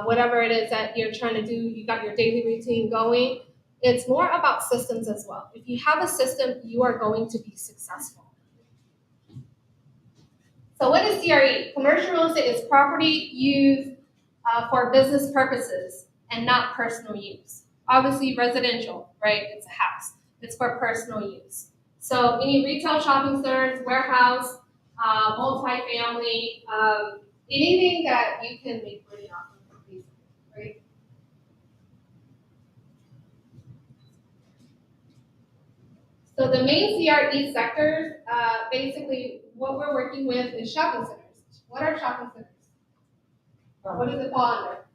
whatever it is that you're trying to do, you got your daily routine going. It's more about systems as well. If you have a system, you are going to be successful. So what is CRE? Commercial real estate is property used for business purposes and not personal use. Obviously residential, right? It's a house. It's for personal use. So any retail shopping centers, warehouse, multifamily, anything that you can make money off of, right? So the main CRE sectors, basically what we're working with is shopping centers. What are shopping centers? What does it fall under?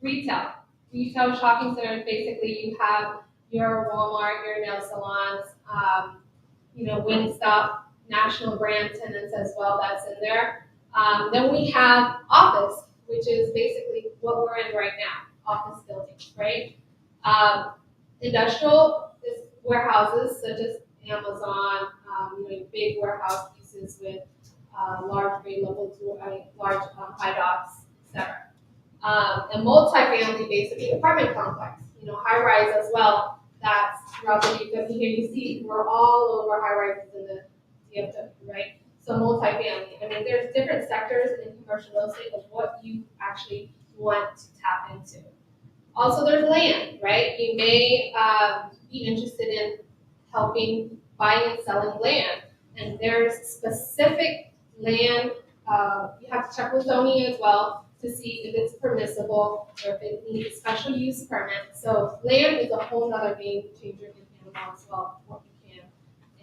Retail. Retail shopping centers, basically you have your Walmart, your nail salons, Wingstop, national brand tenants as well, that's in there. Then we have office, which is basically what we're in right now, office buildings, right? Industrial is warehouses such as Amazon, big warehouse pieces with large grade level to large high docks, etc. And multifamily, basically apartment complex, high rise as well. That's throughout the DFW. Here you see we're all over high rises in the DFW, right? So multifamily. I mean, there's different sectors in commercial real estate of what you actually want to tap into. Also, there's land, right? You may be interested in helping buying and selling land, and there's specific land. You have to check with zoning as well to see if it's permissible or if it needs special use permit. So land is a whole other game changer in Panama as well, what you can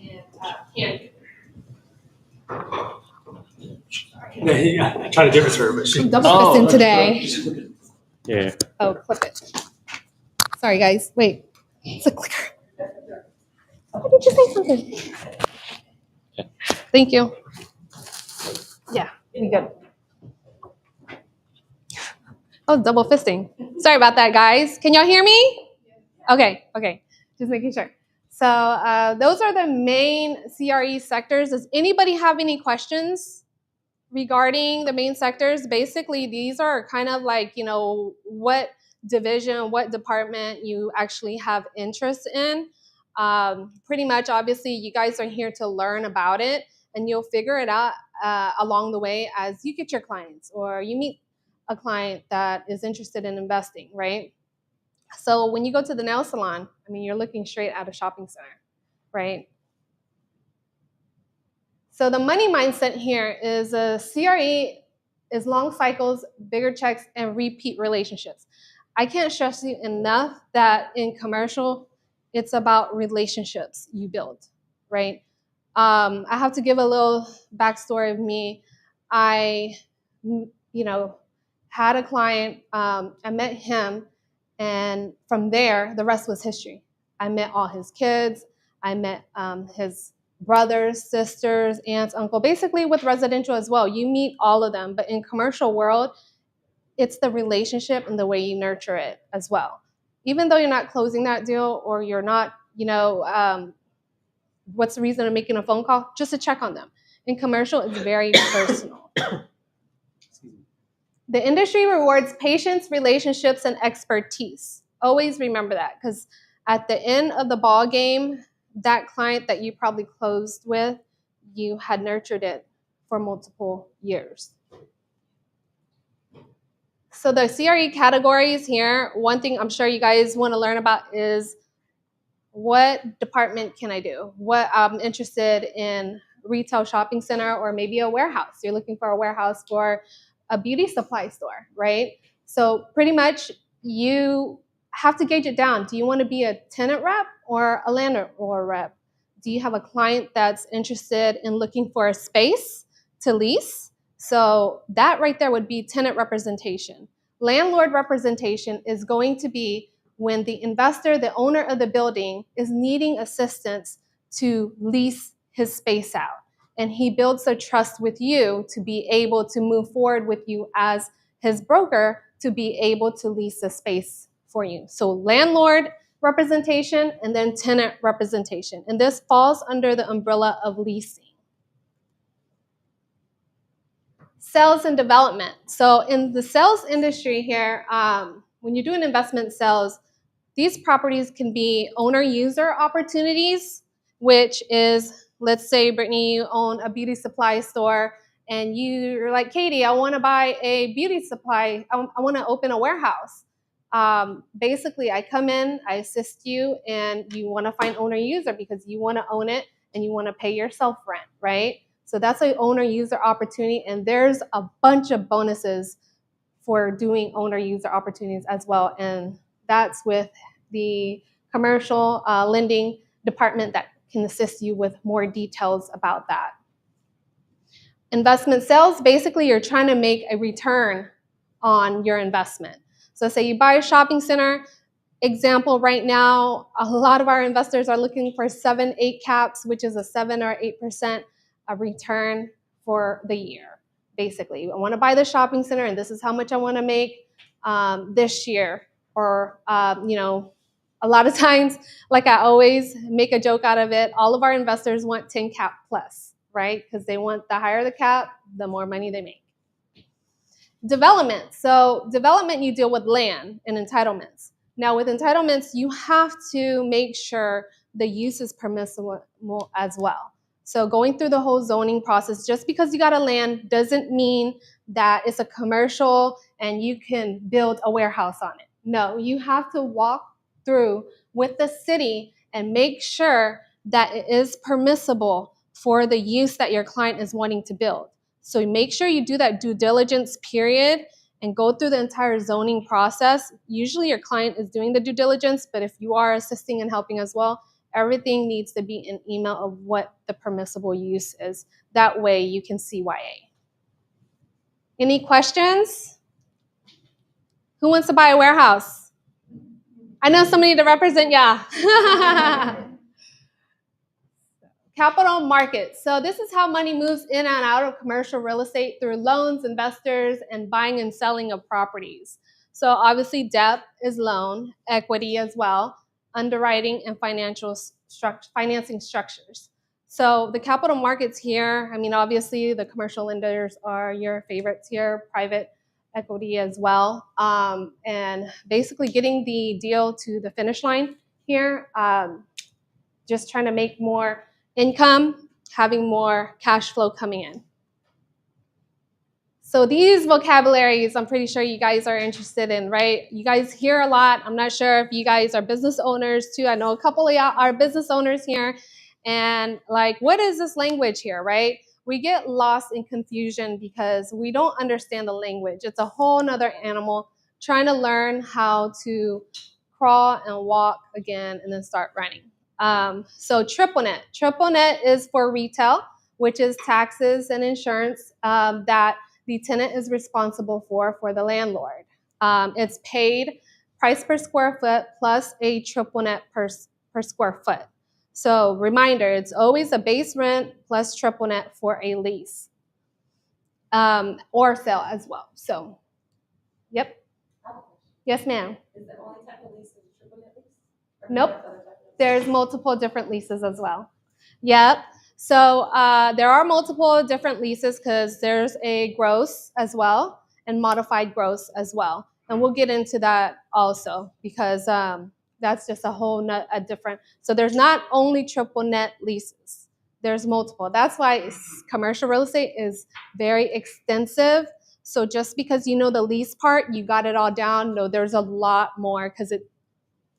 and can't do. Yeah, I tried to give it to her, but she. I'm double fisting today. Yeah. Oh, clip it. Sorry, guys. Wait. It's a clicker. Why did you say something? Thank you. Yeah, we good. Oh, double fisting. Sorry about that, guys. Can y'all hear me? Okay. Just making sure. So those are the main CRE sectors. Does anybody have any questions regarding the main sectors? Basically, these are kind of like, what division, what department you actually have interest in. Pretty much, obviously, you guys are here to learn about it, and you'll figure it out along the way as you get your clients or you meet a client that is interested in investing, right? So when you go to the nail salon, I mean, you're looking straight at a shopping center, right? So the money mindset here is a CRE is long cycles, bigger checks, and repeat relationships. I can't stress you enough that in commercial, it's about relationships you build, right? I have to give a little backstory of me. I, had a client. I met him, and from there, the rest was history. I met all his kids. I met his brothers, sisters, aunts, uncle, basically with residential as well. You meet all of them, but in commercial world, it's the relationship and the way you nurture it as well. Even though you're not closing that deal or you're not, what's the reason of making a phone call? Just to check on them. In commercial, it's very personal. The industry rewards patience, relationships, and expertise. Always remember that, because at the end of the ball game, that client that you probably closed with, you had nurtured it for multiple years. So the CRE categories here, one thing I'm sure you guys want to learn about is what department can I do? What I'm interested in retail shopping center or maybe a warehouse. You're looking for a warehouse for a beauty supply store, right? So pretty much you have to gauge it down. Do you want to be a tenant rep or a landlord rep? Do you have a client that's interested in looking for a space to lease? So that right there would be tenant representation. Landlord representation is going to be when the investor, the owner of the building, is needing assistance to lease his space out. And he builds a trust with you to be able to move forward with you as his broker to be able to lease a space for you. So landlord representation and then tenant representation. And this falls under the umbrella of leasing. Sales and development. So in the sales industry here, when you're doing investment sales, these properties can be owner-user opportunities, which is, let's say, Brittany, you own a beauty supply store, and you're like, Katie, I want to buy a beauty supply. I want to open a warehouse. Basically, I come in, I assist you, and you want to find owner-user because you want to own it and you want to pay yourself rent, right? So that's an owner-user opportunity, and there's a bunch of bonuses for doing owner-user opportunities as well, and that's with the commercial lending department that can assist you with more details about that. Investment sales, basically you're trying to make a return on your investment. So say you buy a shopping center, example right now, a lot of our investors are looking for 7-8 caps, which is a 7 or 8% return for the year. Basically, I want to buy the shopping center and this is how much I want to make this year. Or, a lot of times, like I always make a joke out of it, all of our investors want 10 cap plus, right? Because they want the higher the cap, the more money they make. Development. So development, you deal with land and entitlements. Now with entitlements, you have to make sure the use is permissible as well. So going through the whole zoning process, just because you got a land doesn't mean that it's a commercial and you can build a warehouse on it. No, you have to walk through with the city and make sure that it is permissible for the use that your client is wanting to build. So make sure you do that due diligence period and go through the entire zoning process. Usually your client is doing the due diligence, but if you are assisting and helping as well, everything needs to be in email of what the permissible use is. That way you can CYA. Any questions? Who wants to buy a warehouse? I know somebody to represent, yeah. Capital markets. So this is how money moves in and out of commercial real estate through loans, investors, and buying and selling of properties. So obviously debt is loan, equity as well, underwriting and financing structures. So the capital markets here, I mean, obviously the commercial lenders are your favorites here, private equity as well. And basically getting the deal to the finish line here, just trying to make more income, having more cash flow coming in. So these vocabularies, I'm pretty sure you guys are interested in, right? You guys hear a lot. I'm not sure if you guys are business owners too. I know a couple of y'all are business owners here. And like, what is this language here, right? We get lost in confusion because we don't understand the language. It's a whole nother animal trying to learn how to crawl and walk again and then start running. So triple net. Triple net is for retail, which is taxes and insurance that the tenant is responsible for the landlord. It's paid price per square foot plus a triple net per square foot. So reminder, it's always a base rent plus triple net for a lease or sale as well. So, yep. Yes, ma'am. Is the only type of lease a triple net lease? Nope. There's multiple different leases as well. Yep. So there are multiple different leases because there's a gross as well and modified gross as well. And we'll get into that also because that's just a whole different. So there's not only triple net leases. There's multiple. That's why commercial real estate is very extensive. So just because you know the lease part, you got it all down. No, there's a lot more because it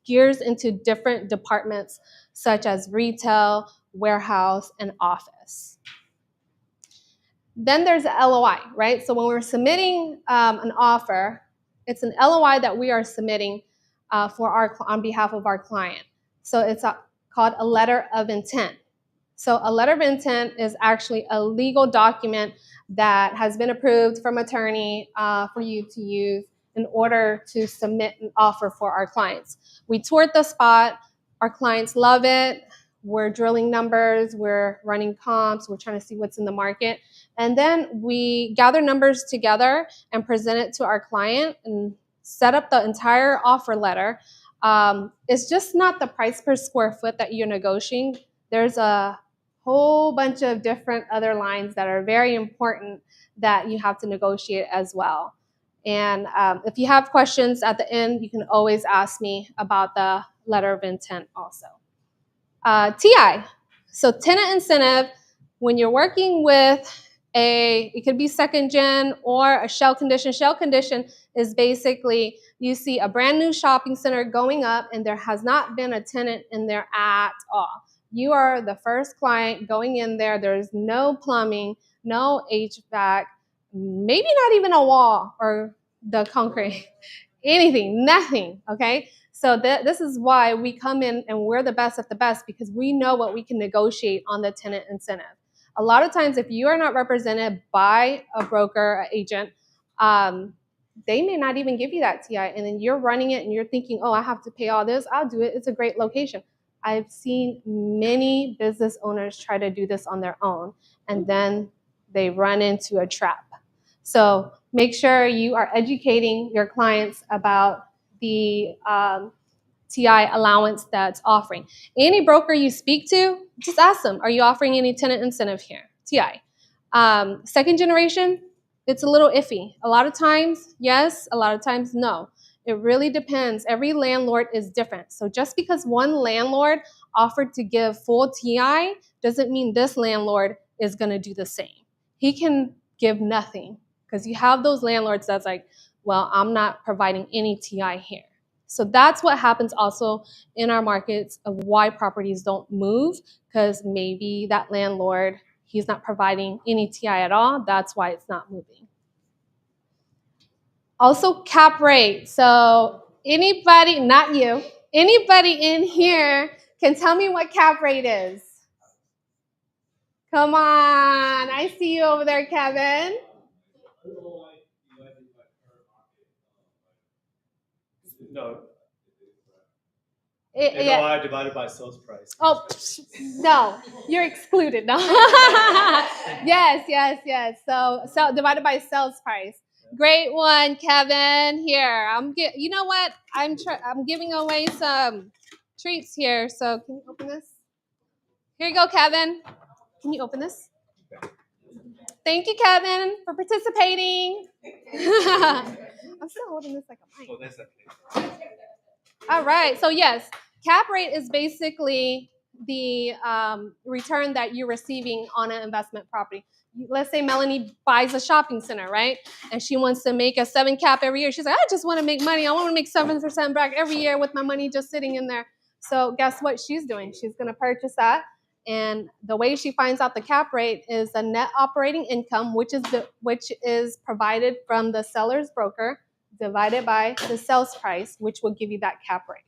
gears into different departments such as retail, warehouse, and office. Then there's the LOI, right? So when we're submitting an offer, it's an LOI that we are submitting on behalf of our client. So it's called a letter of intent. So a letter of intent is actually a legal document that has been approved from attorney for you to use in order to submit an offer for our clients. We toured the spot. Our clients love it. We're drilling numbers. We're running comps. We're trying to see what's in the market. And then we gather numbers together and present it to our client and set up the entire offer letter. It's just not the price per square foot that you're negotiating. There's a whole bunch of different other lines that are very important that you have to negotiate as well. And if you have questions at the end, you can always ask me about the letter of intent also. TI, so tenant incentive, when you're working with it could be second gen or a shell condition. Shell condition is basically you see a brand new shopping center going up and there has not been a tenant in there at all. You are the first client going in there. There's no plumbing, no HVAC, maybe not even a wall or the concrete, anything, nothing, okay? So this is why we come in and we're the best of the best because we know what we can negotiate on the tenant incentive. A lot of times if you are not represented by a broker, an agent, they may not even give you that TI and then you're running it and you're thinking, oh, I have to pay all this. I'll do it. It's a great location. I've seen many business owners try to do this on their own and then they run into a trap. So make sure you are educating your clients about the TI allowance that's offering. Any broker you speak to, just ask them, are you offering any tenant incentive here? TI. Second generation, it's a little iffy. A lot of times, yes. A lot of times, no. It really depends. Every landlord is different. So just because one landlord offered to give full TI doesn't mean this landlord is going to do the same. He can give nothing because you have those landlords that's like, well, I'm not providing any TI here. So that's what happens also in our markets of why properties don't move because maybe that landlord, he's not providing any TI at all. That's why it's not moving. Also cap rate. So anybody, not you, anybody in here can tell me what cap rate is. Come on, I see you over there, Kevin. No. Yeah. Divided by sales price. Oh, no, you're excluded. No. Yes. So divided by sales price. Great one, Kevin. Here, you know what? I'm giving away some treats here. So can you open this? Here you go, Kevin. Can you open this? Thank you, Kevin, for participating. I'm still holding this like a mic. All right. So yes, cap rate is basically the return that you're receiving on an investment property. Let's say Melanie buys a shopping center, right? And she wants to make a 7 cap every year. She's like, I just want to make money. I want to make 7% back every year with my money just sitting in there. So guess what she's doing? She's going to purchase that. And the way she finds out the cap rate is the net operating income, which is provided from the seller's broker, divided by the sales price, which will give you that cap rate.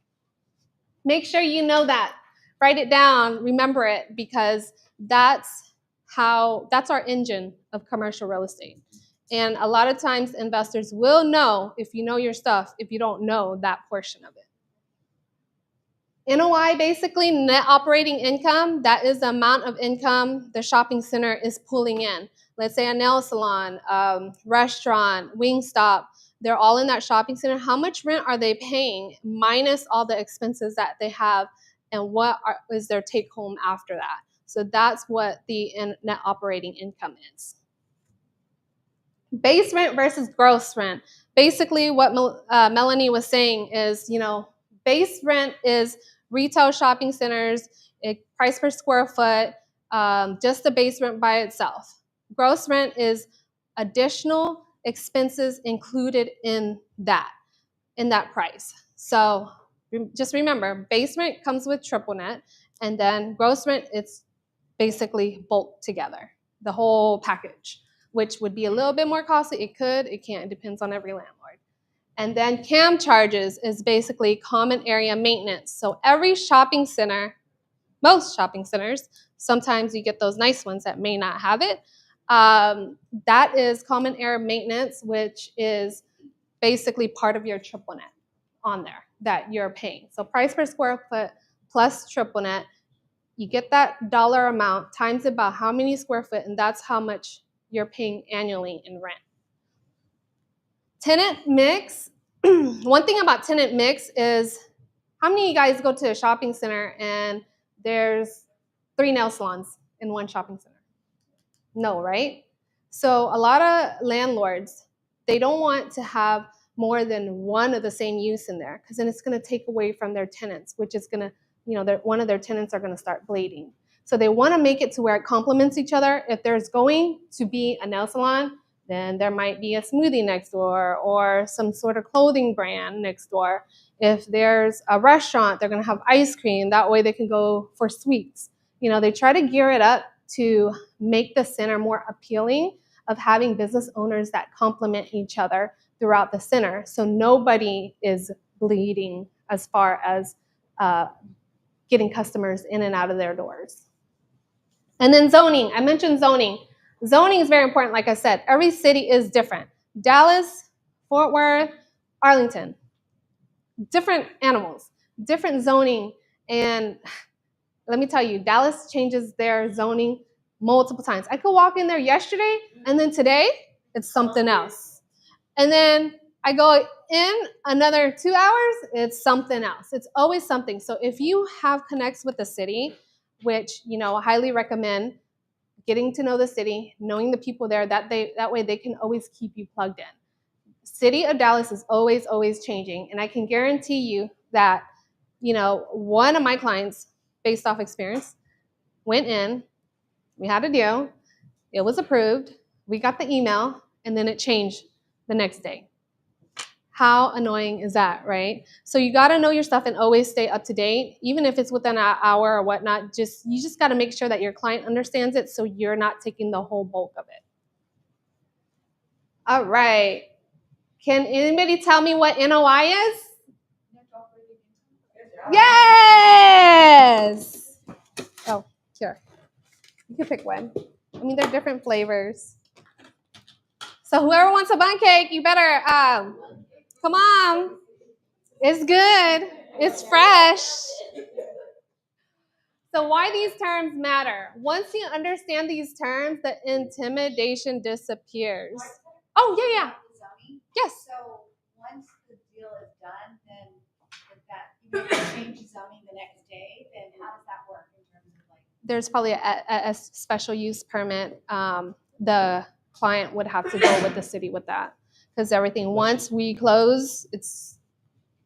Make sure you know that. Write it down, remember it, because that's our engine of commercial real estate. And a lot of times investors will know if you know your stuff, if you don't know that portion of it. NOI, basically net operating income, that is the amount of income the shopping center is pulling in. Let's say a nail salon, restaurant, Wingstop, they're all in that shopping center. How much rent are they paying minus all the expenses that they have, and what is their take home after that? So that's what the net operating income is. Base rent versus gross rent. Basically what Melanie was saying is, base rent is retail shopping centers, price per square foot, just the base rent by itself. Gross rent is additional expenses included in that price. So just remember, base rent comes with triple net, and then gross rent, it's basically bulk together, the whole package, which would be a little bit more costly. It can't, it depends on every landlord. And then CAM charges is basically common area maintenance. So every shopping center, most shopping centers, sometimes you get those nice ones that may not have it. That is common area maintenance, which is basically part of your triple net on there that you're paying. So price per square foot plus triple net, you get that dollar amount times it by how many square foot, and that's how much you're paying annually in rent. Tenant mix. One thing about tenant mix is, how many of you guys go to a shopping center and there's 3 nail salons in one shopping center? No, right? So a lot of landlords, they don't want to have more than one of the same use in there, because then it's going to take away from their tenants, which is going to, one of their tenants are going to start bleeding. So they want to make it to where it complements each other. If there's going to be a nail salon, then there might be a smoothie next door or some sort of clothing brand next door. If there's a restaurant, they're going to have ice cream. That way they can go for sweets. They try to gear it up to make the center more appealing, of having business owners that complement each other throughout the center, so nobody is bleeding as far as getting customers in and out of their doors. And then zoning. I mentioned zoning. Zoning is very important. Like I said, every city is different. Dallas, Fort Worth, Arlington, different animals, different zoning. And let me tell you, Dallas changes their zoning multiple times. I could walk in there yesterday, and then today, it's something else. And then I go in another 2 hours, it's something else. It's always something. So if you have connects with the city, which, I highly recommend getting to know the city, knowing the people there, that way they can always keep you plugged in. City of Dallas is always, always changing. And I can guarantee you that, one of my clients, based off experience, went in, we had a deal, it was approved, we got the email, and then it changed the next day. How annoying is that, right? So you got to know your stuff and always stay up to date, even if it's within an hour or whatnot. You just got to make sure that your client understands it, so you're not taking the whole bulk of it. All right. Can anybody tell me what NOI is? Yes. Oh, here. You can pick one. They're different flavors. So whoever wants a bun cake, you better come on. It's good. It's fresh. So why these terms matter? Once you understand these terms, the intimidation disappears. Oh, yeah. Yes. So once the deal is done, then if that, you make a change zoning the next day, then how does that work in terms of like? There's probably a special use permit. The client would have to go with the city with that, because everything, once we close, it's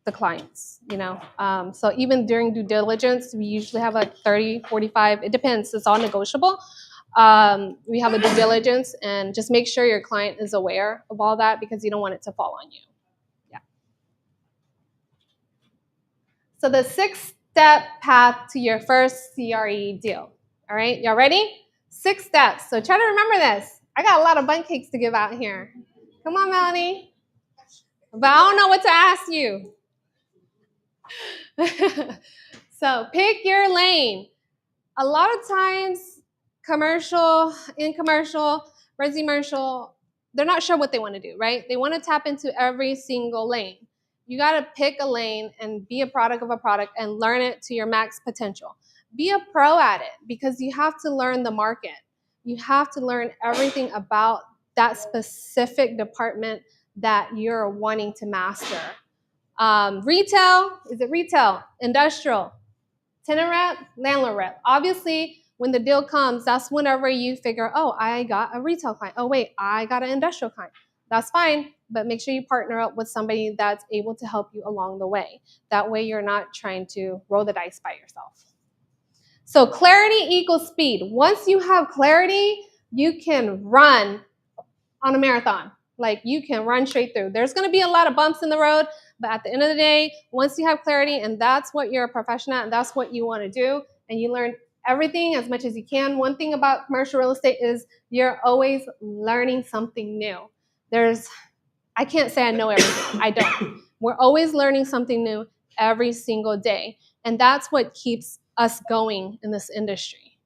the clients, you know. So even during due diligence, we usually have like 30, 45, it depends, it's all negotiable. We have a due diligence, and just make sure your client is aware of all that, because you don't want it to fall on you. Yeah. So the 6-step path to your first CRE deal. All right, y'all ready? 6 steps. So try to remember this. I got a lot of bun cakes to give out here. Come on, Melanie. But I don't know what to ask you. So pick your lane. A lot of times, commercial, resi-commercial, they're not sure what they want to do, right? They want to tap into every single lane. You got to pick a lane and be a product of a product and learn it to your max potential. Be a pro at it, because you have to learn the market. You have to learn everything about that specific department that you're wanting to master. Retail, is it retail? Industrial, tenant rep, landlord rep. Obviously, when the deal comes, that's whenever you figure, oh, I got a retail client. Oh, wait, I got an industrial client. That's fine, but make sure you partner up with somebody that's able to help you along the way. That way you're not trying to roll the dice by yourself. So clarity equals speed. Once you have clarity, you can run on a marathon. Like, you can run straight through. There's going to be a lot of bumps in the road, but at the end of the day, once you have clarity and that's what you're a professional at and that's what you want to do, and you learn everything as much as you can. One thing about commercial real estate is you're always learning something new. I can't say I know everything. I don't. We're always learning something new every single day. And that's what keeps us going in this industry.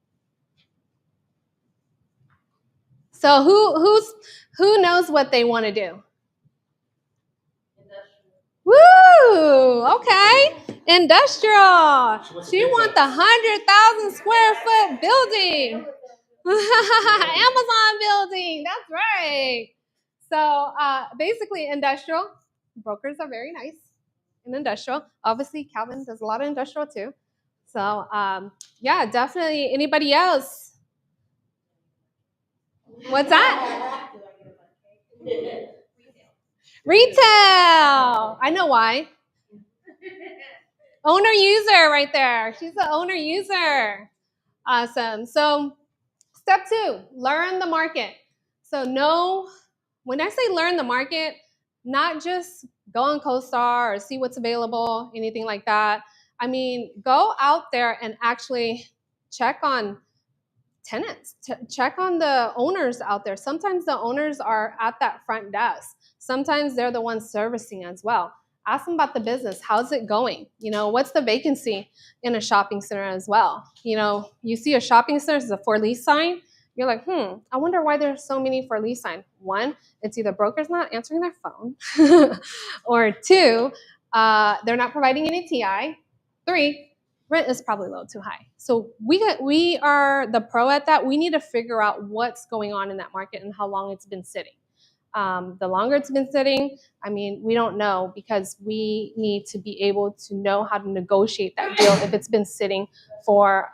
So who knows what they want to do? Woo! Okay, industrial. She wants the 100,000 square foot building. Amazon building. That's right. So basically, industrial brokers are very nice in industrial. Obviously, Calvin does a lot of industrial too. So yeah, definitely. Anybody else? What's that? Retail. I know why. Owner user right there. She's the owner user. Awesome. So step 2, learn the market. So when I say learn the market, not just go on CoStar or see what's available, anything like that. I mean, go out there and actually check on tenants, check on the owners out there. Sometimes the owners are at that front desk. Sometimes they're the ones servicing as well. Ask them about the business. How's it going? You know, what's the vacancy in a shopping center as well? You know, you see a shopping center, there's a for lease sign. You're like, I wonder why there's so many for lease signs. 1, it's either brokers not answering their phone, or 2, they're not providing any TI. 3, rent is probably a little too high. So we are the pro at that. We need to figure out what's going on in that market and how long it's been sitting. The longer it's been sitting, I mean, we don't know, because we need to be able to know how to negotiate that deal if it's been sitting for,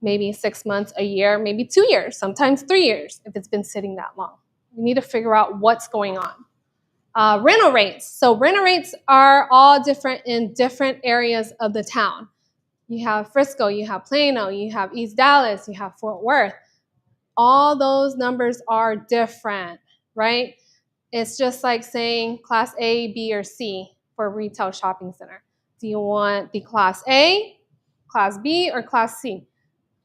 maybe 6 months, a year, maybe 2 years, sometimes 3 years if it's been sitting that long. We need to figure out what's going on. Rental rates. So rental rates are all different in different areas of the town. You have Frisco, you have Plano, you have East Dallas, you have Fort Worth. All those numbers are different, right? It's just like saying class A, B, or C for a retail shopping center. Do you want the class A, class B, or class C?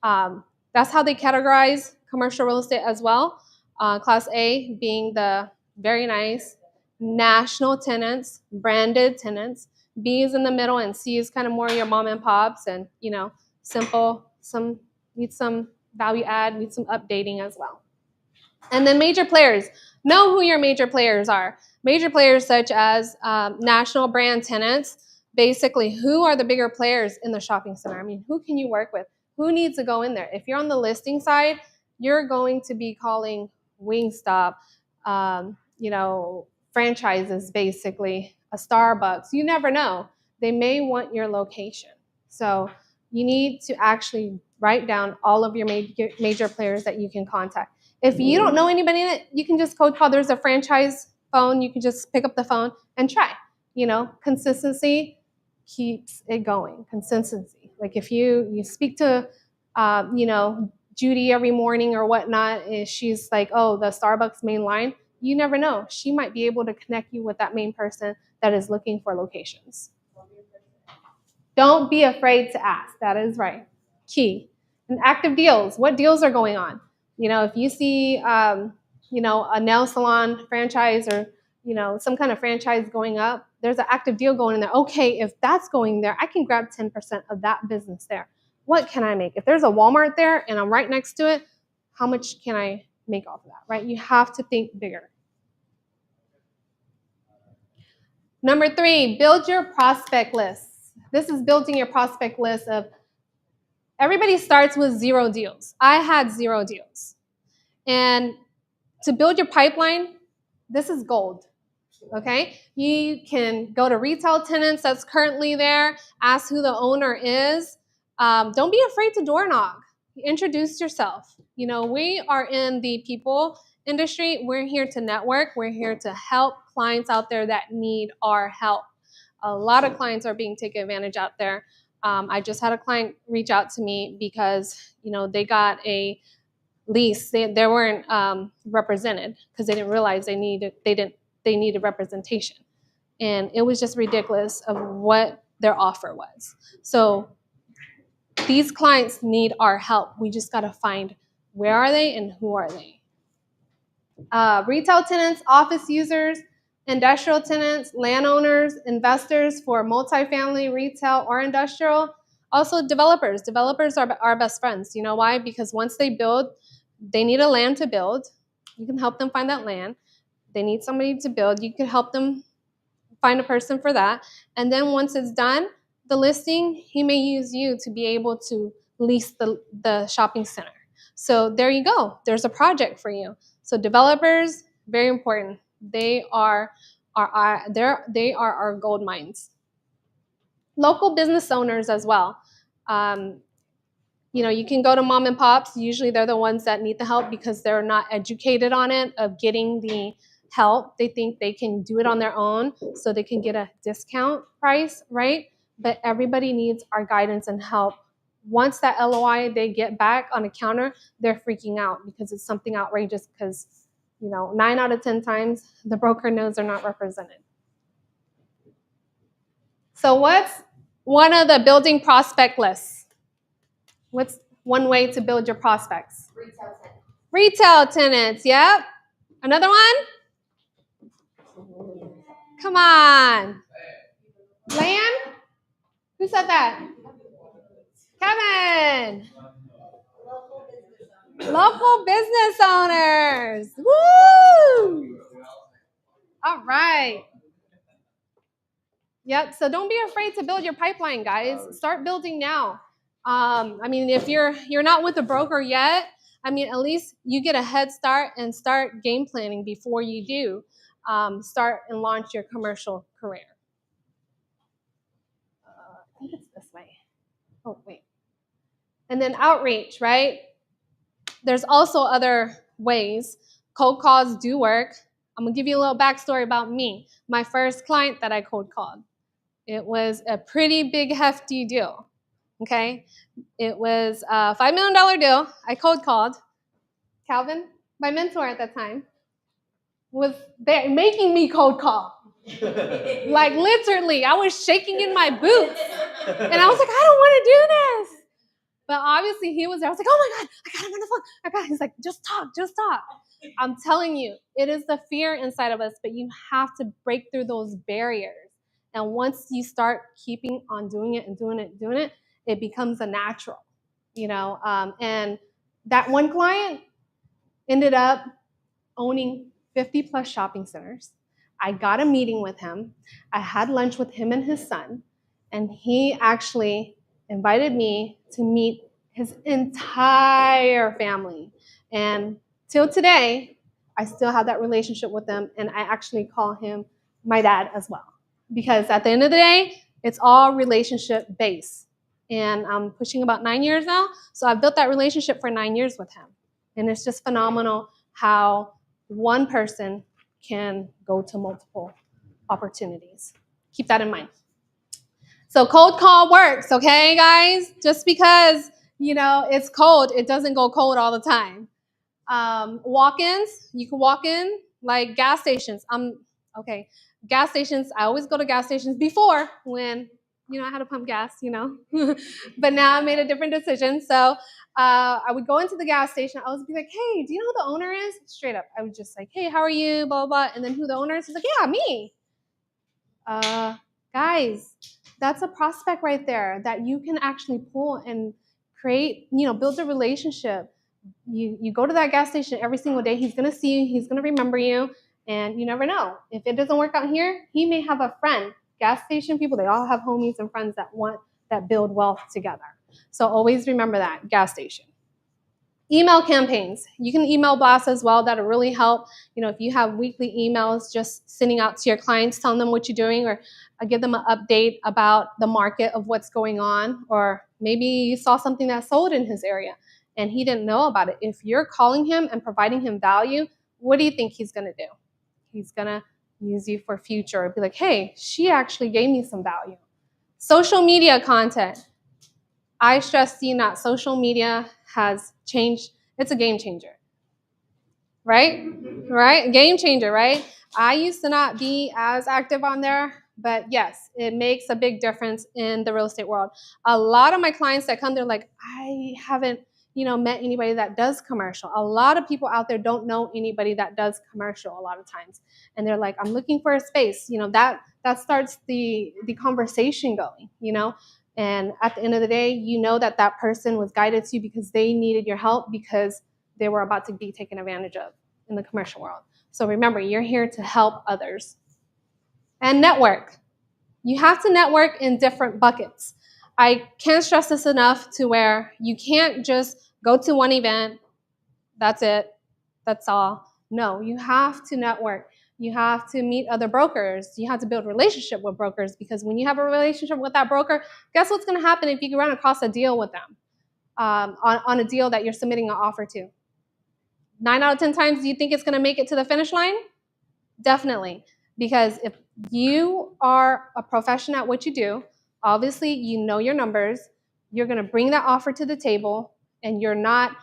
That's how they categorize commercial real estate as well. Class A being the very nice national tenants, branded tenants. B is in the middle, and C is kind of more your mom and pops, and simple. Need some value add, need some updating as well. And then major players. Know who your major players are. Major players such as national brand tenants. Basically, who are the bigger players in the shopping center? I mean, who can you work with? Who needs to go in there? If you're on the listing side, you're going to be calling Wingstop, franchises, basically a Starbucks. You never know. They may want your location. So you need to actually write down all of your major players that you can contact. If you don't know anybody in it, you can just cold call. There's a franchise phone. You can just pick up the phone and try. Consistency keeps it going. Consistency. Like if you speak to, Judy every morning or whatnot, and she's like, oh, the Starbucks main line. You never know. She might be able to connect you with that main person that is looking for locations. Don't be afraid to ask. That is right. Key. And active deals. What deals are going on? If you see, a nail salon franchise or, some kind of franchise going up, there's an active deal going in there. Okay, if that's going there, I can grab 10% of that business there. What can I make? If there's a Walmart there and I'm right next to it, how much can I make off of that, right? You have to think bigger. Number 3, build your prospect list. This is building your prospect list of everybody starts with 0 deals. I had 0 deals. And to build your pipeline, this is gold. Okay? You can go to retail tenants that's currently there, ask who the owner is. Don't be afraid to door knock. Introduce yourself. We are in the people industry. We're here to network. We're here to help clients out there that need our help. A lot of clients are being taken advantage out there. I just had a client reach out to me because, they got a lease. They weren't represented because they didn't realize they needed representation. And it was just ridiculous of what their offer was. So these clients need our help. We just got to find where are they and who are they. Retail tenants, office users, industrial tenants, landowners, investors for multifamily, retail, or industrial. Also developers. Developers are our best friends. You know why? Because once they build, they need a land to build. You can help them find that land. They need somebody to build. You can help them find a person for that. And then once it's done, the listing, he may use you to be able to lease the shopping center. So there you go. There's a project for you. So developers, very important. They are our gold mines. Local business owners as well. You can go to mom and pops. Usually they're the ones that need the help because they're not educated on it, of getting the help. They think they can do it on their own so they can get a discount price, right? But everybody needs our guidance and help. Once that LOI they get back on a counter, they're freaking out because it's something outrageous because, 9 out of 10 times the broker knows they're not represented. So what's one of the building prospect lists? What's one way to build your prospects? Retail tenants. Retail tenants, yep. Another one? Come on. Land? Who said that? Kevin. Local business owners. Woo! All right. Yep, so don't be afraid to build your pipeline, guys. Start building now. If you're not with a broker yet, at least you get a head start and start game planning before you do start and launch your commercial career. I think it's this way. Oh, wait. And then outreach, right? There's also other ways. Cold calls do work. I'm going to give you a little backstory about me. My first client that I cold called. It was a pretty big, hefty deal, okay? It was a $5 million deal. I cold called. Calvin, my mentor at that time, was there making me cold call. Like literally, I was shaking in my boots. And I was like, I don't want to do this. But obviously he was there. I was like, oh my God, I got him on the phone. He's like, just talk. I'm telling you, it is the fear inside of us, but you have to break through those barriers. And once you start keeping on doing it, it becomes a natural, and that one client ended up owning 50 plus shopping centers. I got a meeting with him. I had lunch with him and his son, and he actually invited me to meet his entire family. And till today, I still have that relationship with them, and I actually call him my dad as well. Because at the end of the day, it's all relationship based. And I'm pushing about 9 years now, so I've built that relationship for 9 years with him. And it's just phenomenal how one person can go to multiple opportunities. Keep that in mind. So cold call works, okay, guys? Just because, it's cold, it doesn't go cold all the time. Walk-ins, you can walk in, like gas stations. Okay, gas stations, I always go to gas stations before when, I had to pump gas, But now I made a different decision. So I would go into the gas station. I would be like, hey, do you know who the owner is? Straight up. I would just like, hey, how are you? Blah, blah, blah. And then who the owner is? He's like, yeah, me. Guys, that's a prospect right there that you can actually pull and create, build a relationship. You go to that gas station every single day. He's going to see you. He's going to remember you. And you never know. If it doesn't work out here, he may have a friend. Gas station people, they all have homies and friends that build wealth together. So always remember that, gas station. Email campaigns. You can email blast as well. That'll really help. If you have weekly emails, just sending out to your clients, telling them what you're doing, or give them an update about the market of what's going on, or maybe you saw something that sold in his area and he didn't know about it. If you're calling him and providing him value, what do you think he's going to do? He's going to use you for future. Be like, hey, she actually gave me some value. Social media content. I stress to you not, social media has changed. It's a game changer, right? Right? Game changer, right? I used to not be as active on there, but yes, it makes a big difference in the real estate world. A lot of my clients that come, they're like, I haven't, met anybody that does commercial. A lot of people out there don't know anybody that does commercial a lot of times. And they're like, I'm looking for a space. That starts the conversation going, And at the end of the day, that person was guided to you because they needed your help because they were about to be taken advantage of in the commercial world. So remember, you're here to help others. And network. You have to network in different buckets. I can't stress this enough to where you can't just go to one event, that's it, that's all. No, you have to network. You have to meet other brokers. You have to build a relationship with brokers, because when you have a relationship with that broker, guess what's going to happen if you run across a deal with them, on a deal that you're submitting an offer to? 9 out of 10 times, do you think it's going to make it to the finish line? Definitely. Because if you are a professional at what you do, obviously you know your numbers, you're going to bring that offer to the table, and you're not,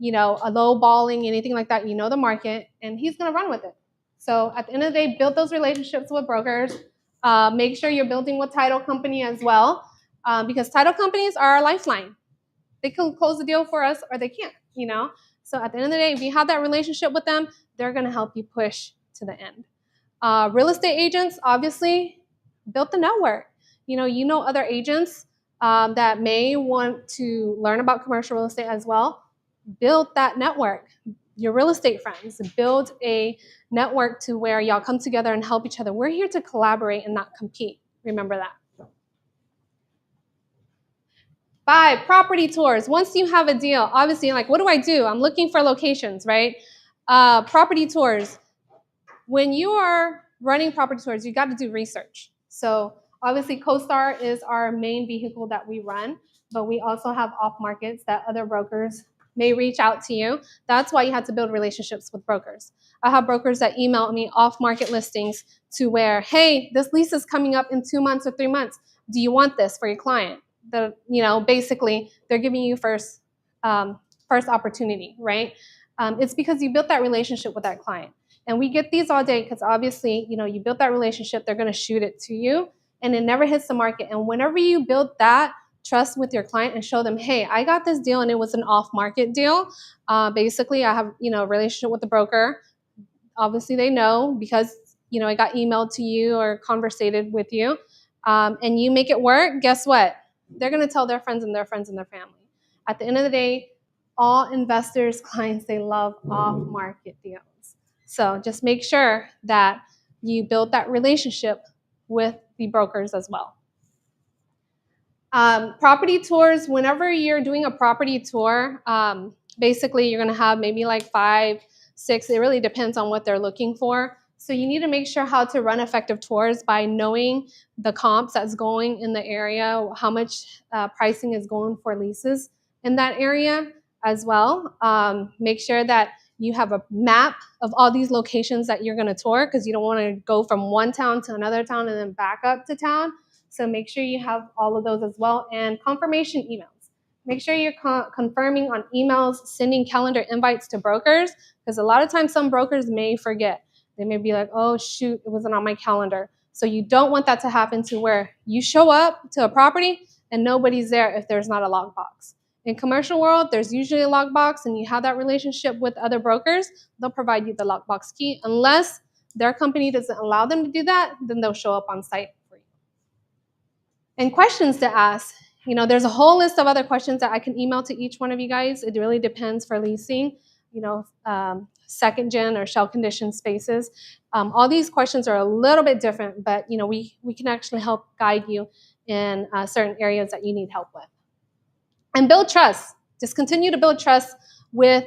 a low balling, anything like that. You know the market, and he's going to run with it. So at the end of the day, build those relationships with brokers. Make sure you're building with title company as well, because title companies are our lifeline. They can close the deal for us, or they can't, So at the end of the day, if you have that relationship with them, they're going to help you push to the end. Real estate agents, obviously, build the network. You know other agents that may want to learn about commercial real estate as well. Build that network. Your real estate friends, build a network to where y'all come together and help each other. We're here to collaborate and not compete. Remember that. 5, property tours. Once you have a deal, obviously, like, what do I do? I'm looking for locations, right? Property tours. When you are running property tours, you got to do research. So obviously, CoStar is our main vehicle that we run, but we also have off markets that other brokers may reach out to you. That's why you have to build relationships with brokers. I have brokers that email me off market listings to where, hey, this lease is coming up in 2 months or 3 months. Do you want this for your client? Basically, they're giving you first opportunity, right? It's because you built that relationship with that client. And we get these all day because obviously, you built that relationship, they're going to shoot it to you, and it never hits the market. And whenever you build that trust with your client and show them, hey, I got this deal and it was an off-market deal. Basically, I have, a relationship with the broker. Obviously, they know because, it got emailed to you or conversated with you, and you make it work, guess what? They're going to tell their friends and their friends and their family. At the end of the day, all investors, clients, they love off-market deals. So just make sure that you build that relationship with the brokers as well. Property tours, whenever you're doing a property tour, basically you're going to have maybe like 5 6. It really depends on what they're looking for. So you need to make sure how to run effective tours by knowing the comps that's going in the area, how much pricing is going for leases in that area as well. Make sure that you have a map of all these locations that you're going to tour, because you don't want to go from one town to another town and then back up to town. So make sure you have all of those as well. And confirmation emails. Make sure you're confirming on emails, sending calendar invites to brokers, because a lot of times some brokers may forget. They may be like, oh, shoot, it wasn't on my calendar. So you don't want that to happen to where you show up to a property and nobody's there if there's not a lockbox. In commercial world, there's usually a lockbox, and you have that relationship with other brokers. They'll provide you the lockbox key. Unless their company doesn't allow them to do that, then they'll show up on site for you. And questions to ask. There's a whole list of other questions that I can email to each one of you guys. It really depends for leasing, second gen or shell condition spaces. All these questions are a little bit different, but we can actually help guide you in certain areas that you need help with. And build trust. Just continue to build trust with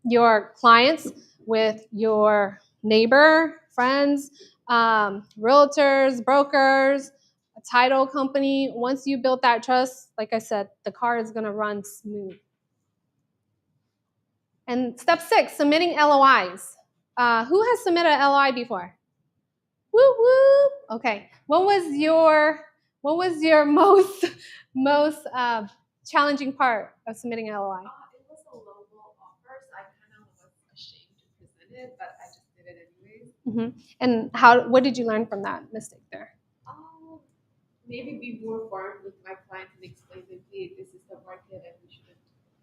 your clients, with your neighbor, friends, realtors, brokers, a title company. Once you build that trust, like I said, the car is going to run smooth. And step 6, submitting LOIs. Who has submitted an LOI before? Woo woo. Okay. What was your most challenging part of submitting an LOI? It was a low-ball offer, so I kind of was ashamed to present it, but I just did it anyways. And what did you learn from that mistake there? Maybe be more firm with my client and explain to them, hey, this is the market and we shouldn't.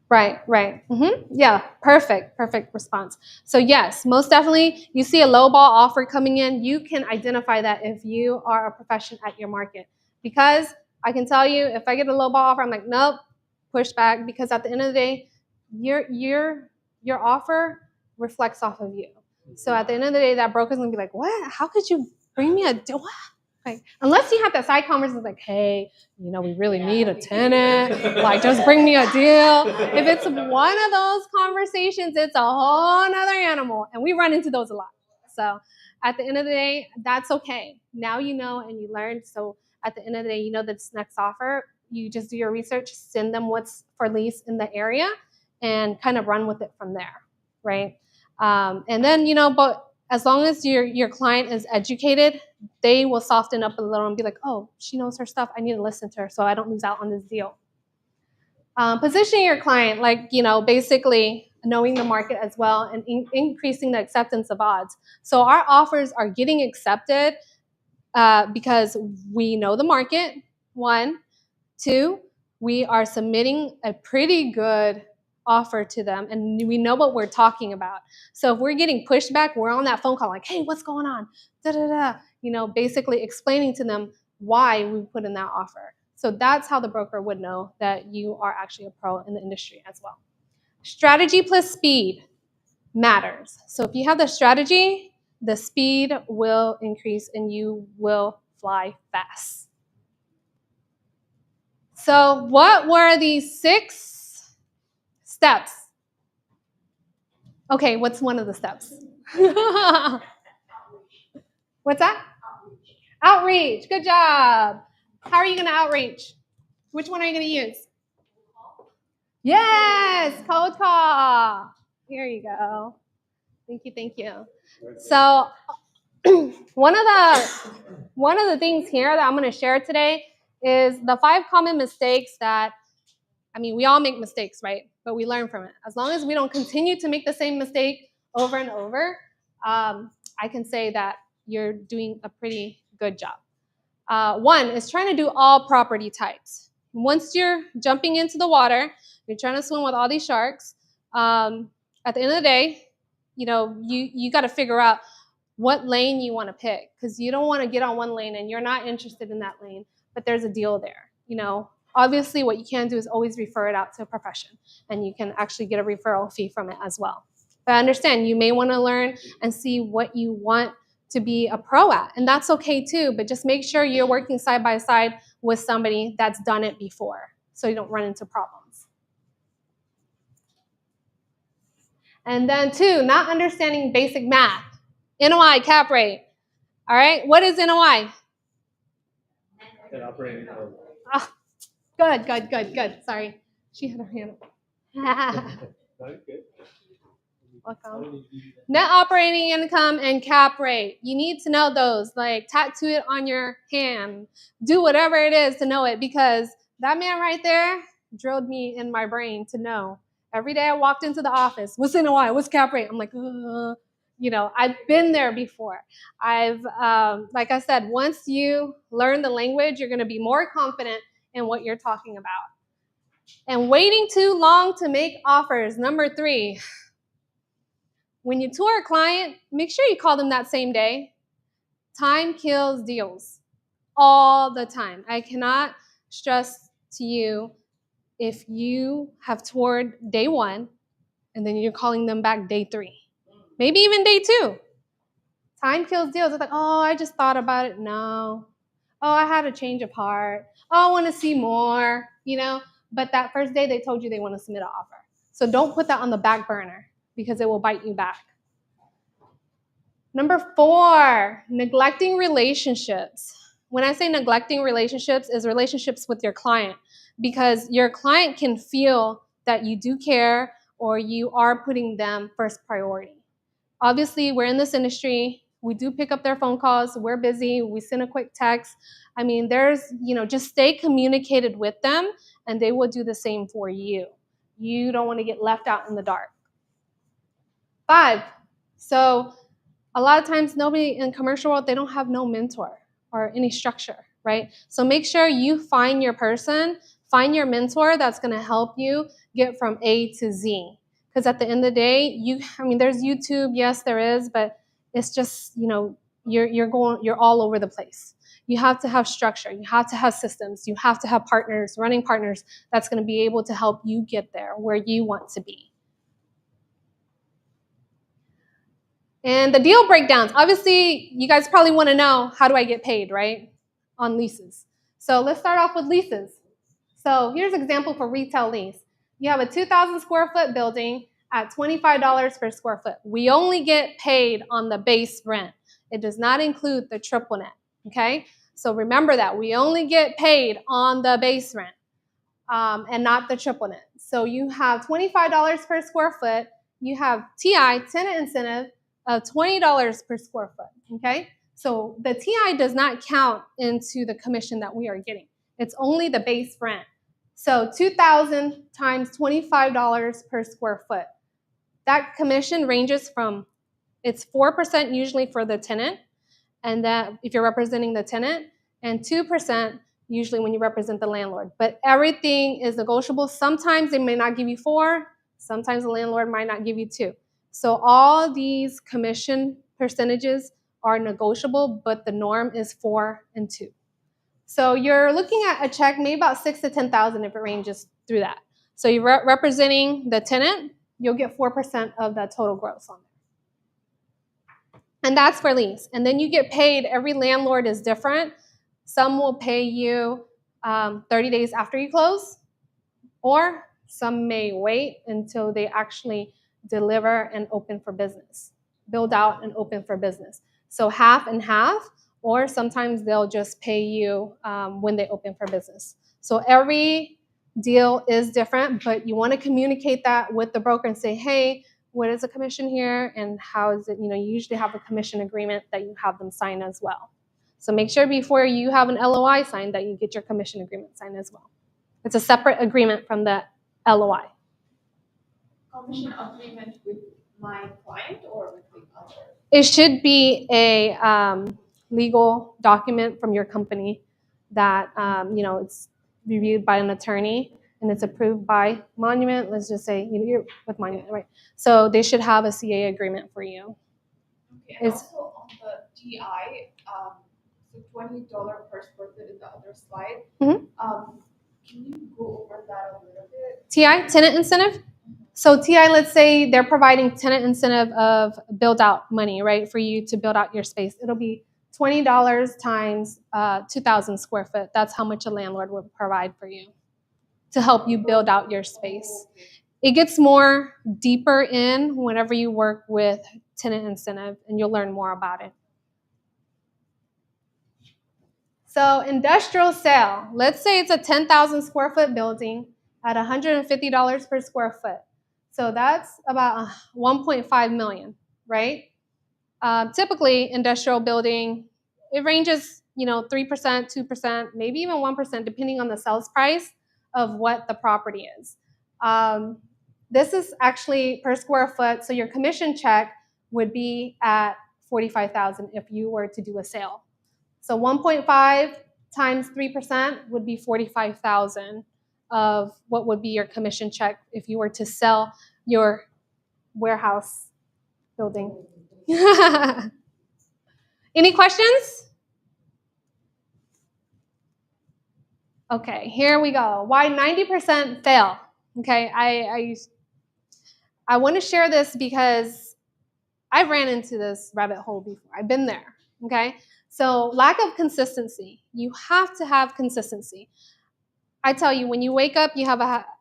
Right. Yeah, perfect response. So yes, most definitely, you see a low ball offer coming in, you can identify that if you are a professional at your market. Because I can tell you, if I get a low ball offer, I'm like, nope, push back, because at the end of the day, your offer reflects off of you. So at the end of the day, that broker's gonna be like, what? How could you bring me a deal? What? Like, unless you have that side conversation like, hey, we really need a tenant. Like, just bring me a deal. If it's one of those conversations, it's a whole nother animal. And we run into those a lot. So at the end of the day, that's okay. Now you know and you learned. So at the end of the day, this next offer, you just do your research, send them what's for lease in the area, and kind of run with it from there, right? And then, but as long as your client is educated, they will soften up a little and be like, oh, she knows her stuff. I need to listen to her so I don't lose out on this deal. Positioning your client, basically knowing the market as well and increasing the acceptance of odds. So our offers are getting accepted because we know the market, 1. 2, we are submitting a pretty good offer to them and we know what we're talking about. So if we're getting pushback, we're on that phone call like, hey, what's going on? Basically explaining to them why we put in that offer. So that's how the broker would know that you are actually a pro in the industry as well. Strategy plus speed matters. So if you have the strategy, the speed will increase and you will fly fast. So what were these 6 steps? Okay, what's one of the steps? What's that? Outreach. Good job. How are you going to outreach? Which one are you going to use? Yes, cold call. Here you go. Thank you. So one of the things here that I'm going to share today is the 5 common mistakes that, we all make mistakes, right? But we learn from it. As long as we don't continue to make the same mistake over and over, I can say that you're doing a pretty good job. 1 is trying to do all property types. Once you're jumping into the water, you're trying to swim with all these sharks. At the end of the day, you got to figure out what lane you want to pick, because you don't want to get on one lane and you're not interested in that lane, but there's a deal there. Obviously what you can do is always refer it out to a profession, and you can actually get a referral fee from it as well. But understand, you may want to learn and see what you want to be a pro at, and that's okay too, but just make sure you're working side by side with somebody that's done it before so you don't run into problems. And then 2, not understanding basic math. NOI, cap rate. All right, what is NOI? And operating. Oh, good. Sorry, she had her hand up. Welcome. Net operating income and cap rate. You need to know those. Like, tattoo it on your hand. Do whatever it is to know it, because that man right there drilled me in my brain to know. Every day I walked into the office, what's NOI? What's cap rate? I'm like, you know, I've been there before. I've, like I said, once you learn the language, you're going to be more confident in what you're talking about. And waiting too long to make offers. Number 3. When you tour a client, make sure you call them that same day. Time kills deals all the time. I cannot stress to you, if you have toured day 1 and then you're calling them back day 3, maybe even day 2. Time kills deals. It's like, oh, I just thought about it. No. Oh, I had a change of heart. Oh, I want to see more, you know. But that first day they told you they want to submit an offer. So don't put that on the back burner, because it will bite you back. Number 4, neglecting relationships. When I say neglecting relationships, is relationships with your client, because your client can feel that you do care or you are putting them first priority. Obviously, we're in this industry. We do pick up their phone calls. We're busy. We send a quick text. I mean, there's, you know, just stay communicated with them and they will do the same for you. You don't want to get left out in the dark. 5, so a lot of times nobody in commercial world, they don't have no mentor or any structure, right? So make sure you find your person, find your mentor that's going to help you get from A to Z. Because at the end of the day, there's YouTube, yes, there is, but it's just, you know, you're all over the place. You have to have structure. You have to have systems. You have to have partners, running partners that's going to be able to help you get there where you want to be. And the deal breakdowns. Obviously, you guys probably want to know, how do I get paid, right? On leases. So let's start off with leases. So here's an example for retail lease. You have a 2,000 square foot building at $25 per square foot. We only get paid on the base rent. It does not include the triple net, okay? So remember that. We only get paid on the base rent and not the triple net. So you have $25 per square foot. You have TI, tenant incentive, of $20 per square foot, okay? So the TI does not count into the commission that we are getting. It's only the base rent. So $2,000 times $25 per square foot. That commission ranges from, it's 4% usually for the tenant, and that if you're representing the tenant, and 2% usually when you represent the landlord. But everything is negotiable. Sometimes they may not give you 4, sometimes the landlord might not give you 2. So all these commission percentages are negotiable, but the norm is 4 and 2. So you're looking at a check maybe about $6,000 to $10,000 if it ranges through that. So you're representing the tenant, you'll get 4% of that total gross on there. And that's for lease. And then you get paid, every landlord is different. Some will pay you 30 days after you close, or some may wait until they actually deliver and open for business, build out and open for business. So half and half, or sometimes they'll just pay you when they open for business. So every deal is different, but you want to communicate that with the broker and say, hey, what is the commission here and how is it? You usually have a commission agreement that you have them sign as well. So make sure before you have an LOI signed that you get your commission agreement signed as well. It's a separate agreement from the LOI. Commission agreement with my client or with the other? It should be a legal document from your company that it's reviewed by an attorney and it's approved by Monument. Let's just say you're with Monument, right? So they should have a CA agreement for you. Okay, and also on the TI, so $20 per square foot in the other slide. Mhm. Can you go over that a little bit? TI, tenant incentive. So TI, let's say they're providing tenant incentive of build out money, right, for you to build out your space. It'll be $20 times 2,000 square foot. That's how much a landlord would provide for you to help you build out your space. It gets more deeper in whenever you work with tenant incentive, and you'll learn more about it. So industrial sale, let's say it's a 10,000 square foot building at $150 per square foot. So that's about 1.5 million, right? Typically, industrial building, it ranges, 3%, 2%, maybe even 1%, depending on the sales price of what the property is. This is actually per square foot, so your commission check would be at 45,000 if you were to do a sale. So 1.5 times 3% would be 45,000 of what would be your commission check if you were to sell your warehouse building. Any questions? Okay, here we go. Why 90% fail? Okay, I want to share this because I ran into this rabbit hole before. I've been there. Okay, so lack of consistency. You have to have consistency. I tell you, when you wake up, you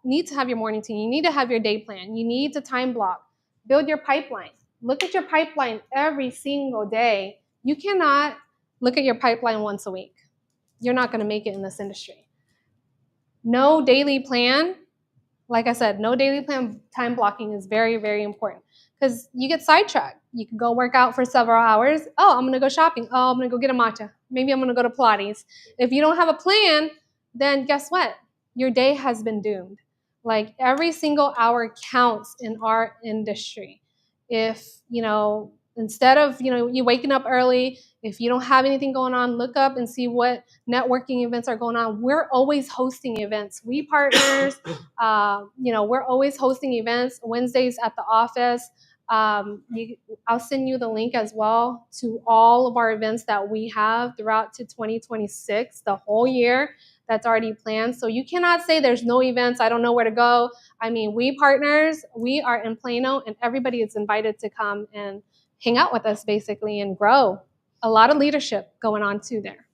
need to have your morning routine. You need to have your day plan. You need to time block. Build your pipeline. Look at your pipeline every single day. You cannot look at your pipeline once a week. You're not going to make it in this industry. No daily plan. Like I said, no daily plan. Time blocking is very, very important because you get sidetracked. You can go work out for several hours. Oh, I'm going to go shopping. Oh, I'm going to go get a matcha. Maybe I'm going to go to Pilates. If you don't have a plan, then guess what? Your day has been doomed. Like every single hour counts in our industry. If, instead of, you waking up early, if you don't have anything going on, look up and see what networking events are going on. We're always hosting events. We partners, we're always hosting events Wednesdays at the office. I'll send you the link as well to all of our events that we have throughout to 2026, the whole year that's already planned. So you cannot say there's no events. I don't know where to go. I mean, we partners, we are in Plano, and everybody is invited to come and hang out with us basically and grow. A lot of leadership going on too there.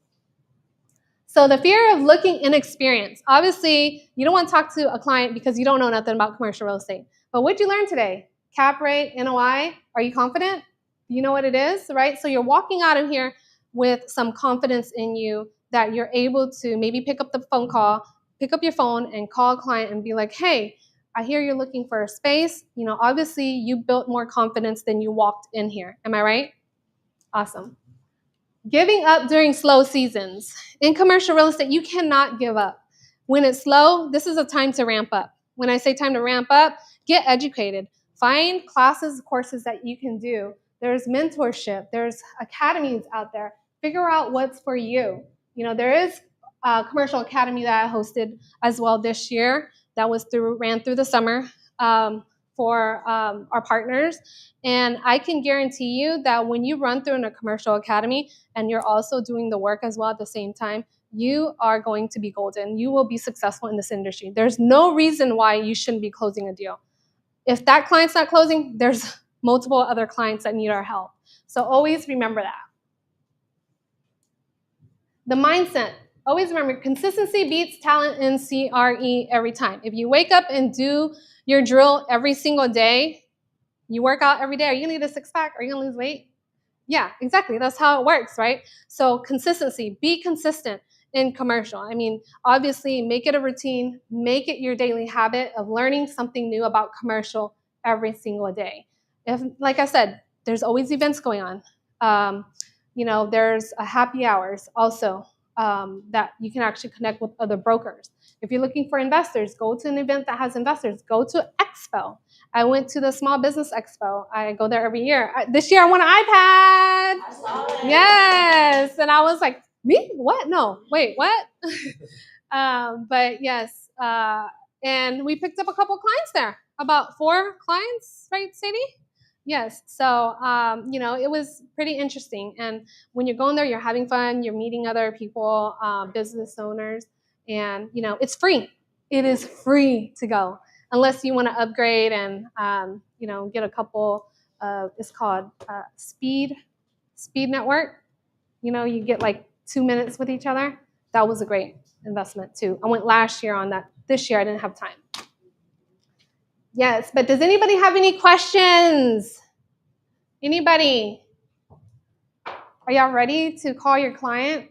So the fear of looking inexperienced. Obviously, you don't want to talk to a client because you don't know nothing about commercial real estate. But what did you learn today? Cap rate, NOI. Are you confident? Do you know what it is, right? So you're walking out of here with some confidence in you that you're able to maybe pick up your phone and call a client and be like, hey, I hear you're looking for a space. Obviously you built more confidence than you walked in here. Am I right? Awesome. Giving up during slow seasons. In commercial real estate, you cannot give up. When it's slow, this is a time to ramp up. When I say time to ramp up, get educated. Find classes, courses that you can do. There's mentorship. There's academies out there. Figure out what's for you. There is a commercial academy that I hosted as well this year that ran through the summer for our partners. And I can guarantee you that when you run through in a commercial academy and you're also doing the work as well at the same time, you are going to be golden. You will be successful in this industry. There's no reason why you shouldn't be closing a deal. If that client's not closing, there's multiple other clients that need our help. So always remember that. The mindset. Always remember, consistency beats talent in CRE every time. If you wake up and do your drill every single day, you work out every day. Are you going to get a six-pack? Are you going to lose weight? Yeah, exactly. That's how it works, right? So consistency. Be consistent in commercial. I mean, obviously, make it a routine. Make it your daily habit of learning something new about commercial every single day. Like I said, there's always events going on. There's a happy hours also that you can actually connect with other brokers. If you're looking for investors, go to an event that has investors. Go to Expo. I went to the Small Business Expo. I go there every year. This year I won an iPad. I saw it. Yes. And I was like, me? What? No. Wait, what? But yes. And we picked up a couple clients there. About 4 clients, right, Sadie? Yes. So, it was pretty interesting. And when you're going there, you're having fun. You're meeting other people, business owners. And, it's free. It is free to go. Unless you want to upgrade and, get a couple of, it's called speed network. You get like 2 minutes with each other. That was a great investment too. I went last year on that. This year I didn't have time. Yes, but does anybody have any questions? Anybody? Are y'all ready to call your client?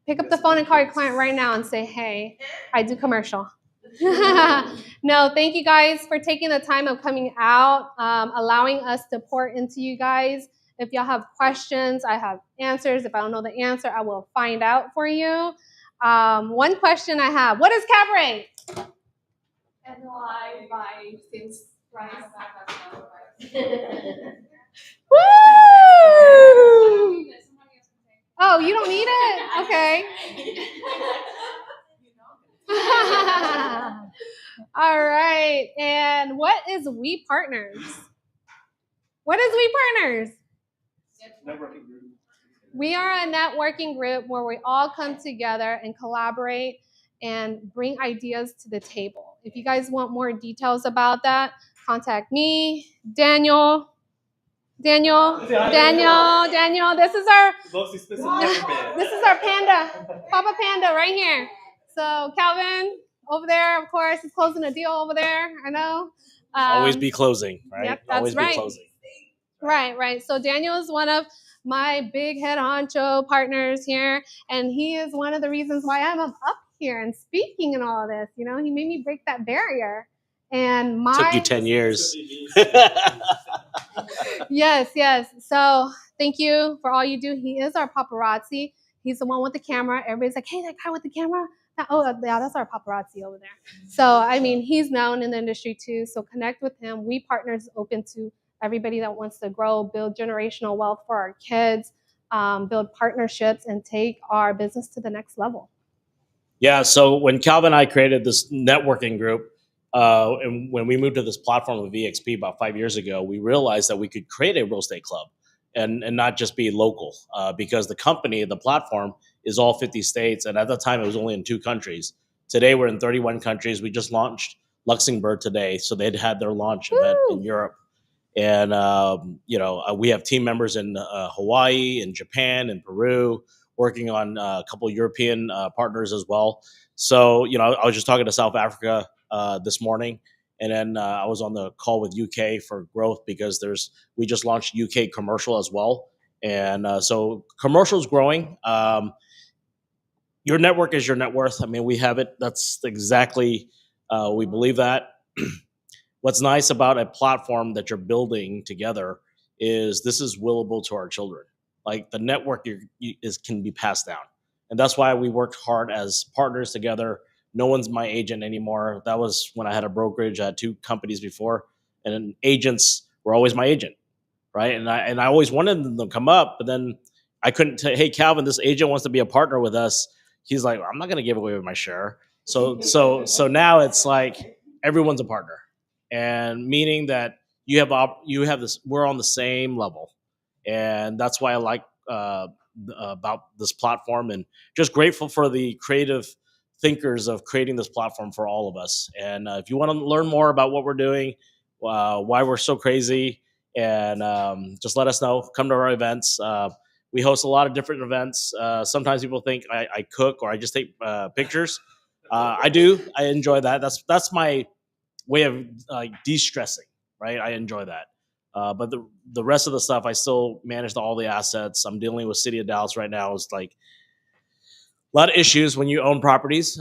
Pick up the phone and call your client right now and say, hey, I do commercial. No, thank you guys for taking the time of coming out, allowing us to pour into you guys. If y'all have questions, I have answers. If I don't know the answer, I will find out for you. One question I have, what is cap rate? NOI by sales price. Woo! Oh, you don't need it? Okay. All right. And what is We Partners? What is We Partners? Networking group. We are a networking group where we all come together and collaborate and bring ideas to the table. If you guys want more details about that, contact me, Daniel. Daniel, this is our Most expensive ever been. this is our panda, Papa Panda right here. So Calvin over there, of course, is closing a deal over there. I know. Always be closing, right? Yep, that's Always right. be closing. Right. So Daniel is one of my big head honcho partners here, and he is one of the reasons why I'm up here and speaking and all of this. You know, he made me break that barrier. And Took you 10 years. Yes. So thank you for all you do. He is our paparazzi. He's the one with the camera. Everybody's like, hey, that guy with the camera. Yeah, that's our paparazzi over there. So, I mean, he's known in the industry too. So connect with him. We Partners open to everybody that wants to grow, build generational wealth for our kids, build partnerships, and take our business to the next level. Yeah. So when Calvin and I created this networking group, and when we moved to this platform with VXP about 5 years ago, we realized that we could create a real estate club and not just be local, because the company, the platform, is all 50 states. And at the time, it was only in 2 countries. Today, we're in 31 countries. We just launched Luxembourg today. So they'd had their launch event in Europe. And, we have team members in Hawaii and Japan and Peru, working on a couple of European partners as well. So, I was just talking to South Africa this morning, and then I was on the call with UK for growth because we just launched UK commercial as well. And so commercial is growing. Your network is your net worth. I mean, we have it. That's exactly, we believe that. What's nice about a platform that you're building together is this is willable to our children. Like the network can be passed down. And that's why we worked hard as partners together. No one's my agent anymore. That was when I had a brokerage. I had 2 companies before, and agents were always my agent, right? And I always wanted them to come up, but then I couldn't say, hey, Calvin, this agent wants to be a partner with us. He's like, I'm not going to give away my share. So now it's like everyone's a partner. And meaning that you have this, we're on the same level, and that's why I like about this platform, and just grateful for the creative thinkers of creating this platform for all of us. And if you want to learn more about what we're doing, why we're so crazy, and just let us know. Come to our events. We host a lot of different events. Sometimes people think I cook or I just take pictures. I do. I enjoy that. That's my way of de-stressing, right? I enjoy that. But the rest of the stuff, I still manage all the assets. I'm dealing with City of Dallas right now. It's like a lot of issues when you own properties.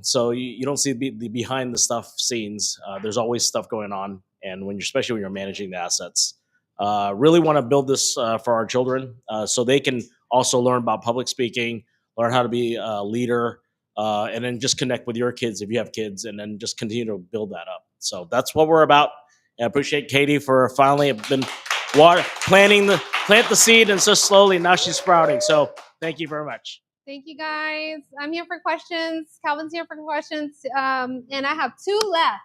So you don't see the behind the stuff scenes. There's always stuff going on. And especially when you're managing the assets, really want to build this for our children so they can also learn about public speaking, learn how to be a leader, and then just connect with your kids if you have kids, and then just continue to build that up. So that's what we're about. And I appreciate Katie for finally been plant the seed, and so slowly now she's sprouting. So thank you very much. Thank you, guys. I'm here for questions. Calvin's here for questions. And I have 2 left.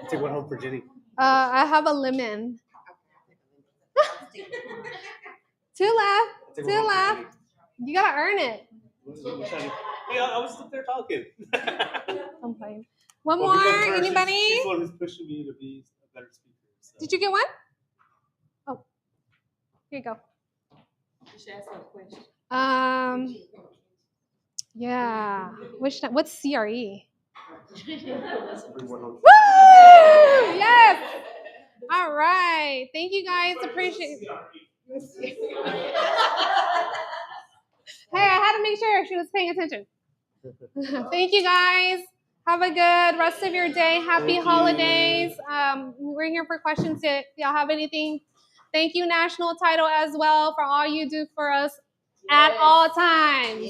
Take one home for Jenny. I have a lemon. 2 left. 2 left. You gotta earn it. Hey, I was up there talking. I'm playing. One more. Anybody? She's the one who's pushing me to be a better speaker. So. Did you get one? Oh, here you go. Yeah. What's CRE? Woo! Yes. All right. Thank you guys. Appreciate it. Hey, I had to make sure she was paying attention. Thank you guys. Have a good rest of your day. Happy holidays. We're here for questions if y'all have anything. Thank you, National Title, as well, for all you do for us at all times.